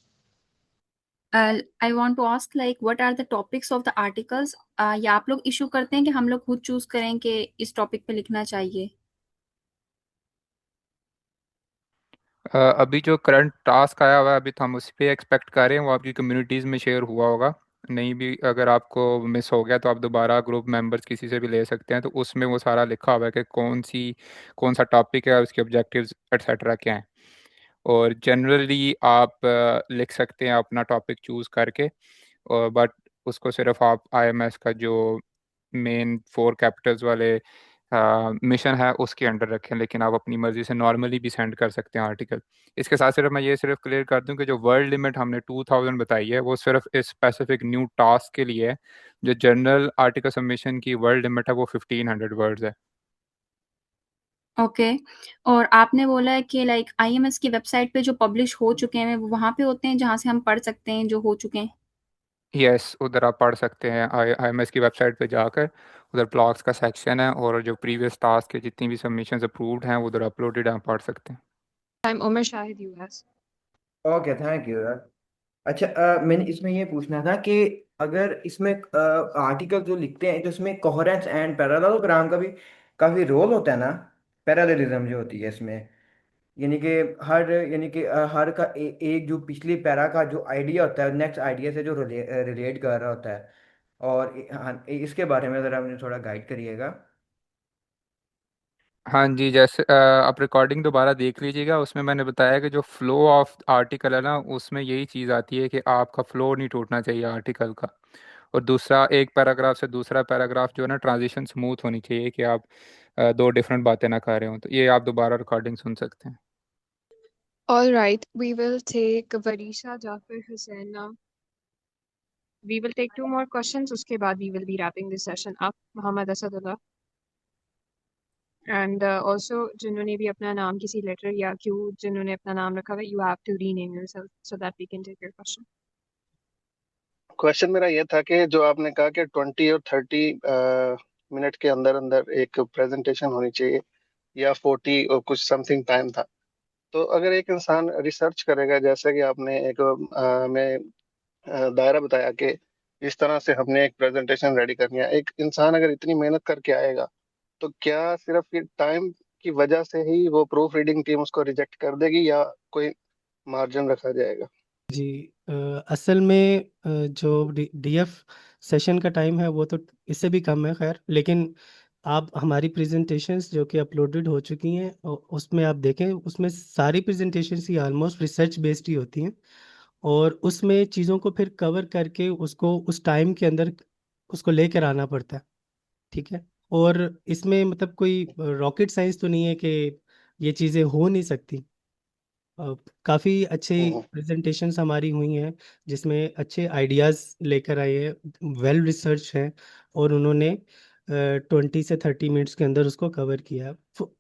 I want to ask like what are the topics of the articles? या आप लोग इशू करते हैं कि हम लोग खुद चूज करें कि इस टॉपिक पे लिखना चाहिए? अभी जो करंट टास्क आया हुआ है अभी तो हम उस पर एक्सपेक्ट कर रहे हैं, वो आपकी कम्युनिटीज़ में शेयर हुआ होगा। नहीं भी अगर आपको मिस हो गया तो आप दोबारा ग्रुप मेंबर्स किसी से भी ले सकते हैं, तो उसमें वो सारा लिखा हुआ है कि कौन सा टॉपिक है, उसके ऑब्जेक्टिव्स एटसेट्रा क्या हैं। और जनरली आप लिख सकते हैं अपना टॉपिक चूज़ करके, और बट उसको सिर्फ आप आईएमएस का जो मेन 4 कैपिटल्स वाले मिशन है उसके अंडर रखें, लेकिन आप अपनी मर्जी से नॉर्मली भी सेंड कर सकते हैं आर्टिकल। इसके साथ सिर्फ मैं ये सिर्फ क्लियर कर दूं कि जो वर्ड लिमिट हमने 2000 बताई है वो सिर्फ इस स्पेसिफिक न्यू टास्क के लिए है। जो जनरल आर्टिकल सबमिशन की वर्ड लिमिट है वो 1500 वर्ड्स है। ओके। और आपने बोला है कि लाइक आईएमएस की वेबसाइट पे जो पब्लिश हो चुके हैं वो वहाँ पे होते हैं जहाँ से हम पढ़ सकते हैं जो हो चुके हैं? यस, उधर आप पढ़ सकते हैं। आईएमएस की वेबसाइट पे जाकर उधर ब्लॉग्स का सेक्शन है, और जो प्रीवियस टास्क के जितनी भी सबमिशंस अप्रूव्ड हैं वो उधर अपलोडेड हैं, आप पढ़ सकते हैं। Time Umar Shahid US. Okay, thank you यार। अच्छा, मैंने इसमें ये पूछना था कि अगर इसमें आर्टिकल जो लिखते हैं तो इसमें कोहेरेंस एंड पैरेललोग्राम का भी काफ़ी रोल होता है ना, पैरेललिज्म जो होती है इसमें, यानी कि हर का एक जो पिछली पैरा का जो आइडिया होता है नेक्स्ट आइडिया से जो रिलेट कर रहा होता है। और हाँ, इसके बारे में ज़रा मुझे थोड़ा गाइड करिएगा। हाँ जी, जैसे आप रिकॉर्डिंग दोबारा देख लीजिएगा, उसमें मैंने बताया कि जो फ्लो ऑफ आर्टिकल है ना उसमें यही चीज़ आती है कि आपका फ्लो नहीं टूटना चाहिए आर्टिकल का। और दूसरा, एक पैराग्राफ से दूसरा पैराग्राफ जो है ना, ट्रांजिशन स्मूथ होनी चाहिए कि आप दो डिफरेंट बातें ना कर रहे हो। तो ये आप दोबारा रिकॉर्डिंग सुन सकते हैं। All right, we will take Varisha Jafar Hussain now. We will take 2 more questions. उसके बाद we will be wrapping this session up. Mohammed Asadullah. And also जिन्होंने भी अपना नाम किसी लेटर या क्यों जिन्होंने अपना नाम रखा है, you have to rename yourself so that we can take your question. Question मेरा ये था कि जो आपने कहा कि 20 और 30 मिनट के अंदर अंदर एक प्रेजेंटेशन होनी चाहिए या 40 और कुछ समथिंग टाइम था, तो अगर एक इंसान रिसर्च करेगा, जैसे कि आपने एक दायरा बताया कि इस तरह से हमने एक प्रेजेंटेशन रेडी करनी है, एक इंसान अगर इतनी मेहनत करके आएगा तो क्या सिर्फ टाइम की वजह से ही वो प्रूफ रीडिंग टीम उसको रिजेक्ट कर देगी या कोई मार्जिन रखा जाएगा? जी, असल में जो डीएफ सेशन का टाइम है वो तो इससे भी कम है खैर, लेकिन आप हमारी प्रेजेंटेशंस जो कि अपलोडेड हो चुकी हैं उसमें आप देखें, उसमें सारी प्रेजेंटेशंस ही ऑलमोस्ट रिसर्च बेस्ड ही होती हैं और उसमें चीज़ों को फिर कवर करके उसको उस टाइम के अंदर उसको लेकर आना पड़ता है। ठीक है, और इसमें मतलब कोई रॉकेट साइंस तो नहीं है कि ये चीज़ें हो नहीं सकती। काफ़ी अच्छे प्रेजेंटेशंस हमारी हुई हैं जिसमें अच्छे आइडियाज़ लेकर आए हैं, वेल रिसर्च है और उन्होंने 20 से 30 मिनट्स के अंदर उसको कवर किया।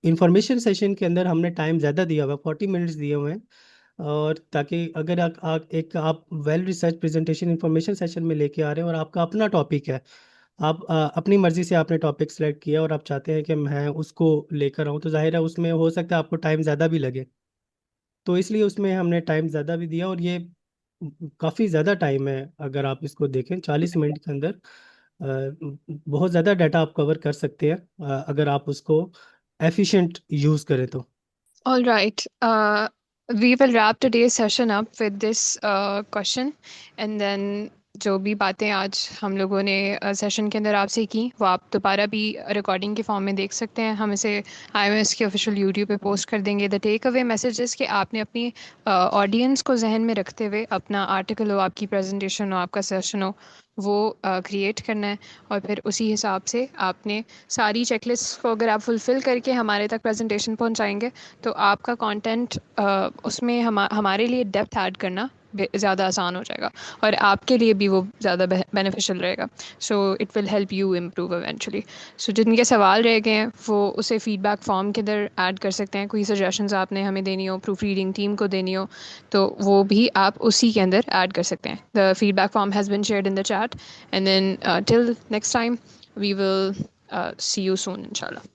इंफॉर्मेशन सेशन के अंदर हमने टाइम ज़्यादा दिया हुआ, 40 मिनट्स दिए हुए हैं, और ताकि अगर आप well research presentation information session में लेके आ रहे हैं और आपका अपना टॉपिक है, आप अपनी मर्जी से आपने टॉपिक सेलेक्ट किया और आप चाहते हैं कि मैं उसको लेकर आऊँ, तो जाहिर है उसमें हो सकता है आपको टाइम ज़्यादा भी लगे, तो इसलिए उसमें हमने टाइम ज़्यादा भी दिया और ये काफ़ी ज़्यादा टाइम है। अगर आप इसको देखें 40 मिनट के अंदर बहुत ज़्यादा डाटा आप कवर कर सकते हैं अगर आप उसको एफिशिएंट यूज़ करें तो। All right. We will wrap today's session up with this question, and then जो भी बातें आज हम लोगों ने सेशन के अंदर आपसे की वो आप दोबारा भी रिकॉर्डिंग के फॉर्म में देख सकते हैं। हम इसे IMS के ऑफिशियल यूट्यूब पे पोस्ट कर देंगे। द टेक अवे मैसेजेस कि आपने अपनी ऑडियंस को जहन में रखते हुए अपना आर्टिकल हो, आपकी प्रेजेंटेशन हो, आपका सेशन हो, वो क्रिएट करना है और फिर उसी हिसाब से आपने सारी चेकलिस्ट को अगर आप फुलफ़िल करके हमारे तक प्रेजेंटेशन पहुंचाएंगे तो आपका कंटेंट उसमें हमारे लिए डेप्थ ऐड करना ज़्यादा आसान हो जाएगा और आपके लिए भी वो ज़्यादा बेनिफिशियल रहेगा। So it will help you improve eventually. So जिनके सवाल रह गए हैं वो उसे फीडबैक फॉर्म के अंदर ऐड कर सकते हैं। कोई सजेशंस आपने हमें देनी हो, प्रूफ रीडिंग टीम को देनी हो, तो वो भी आप उसी के अंदर ऐड कर सकते हैं। The feedback form has been shared in the chat and then till next time we will see you soon इंशाल्लाह।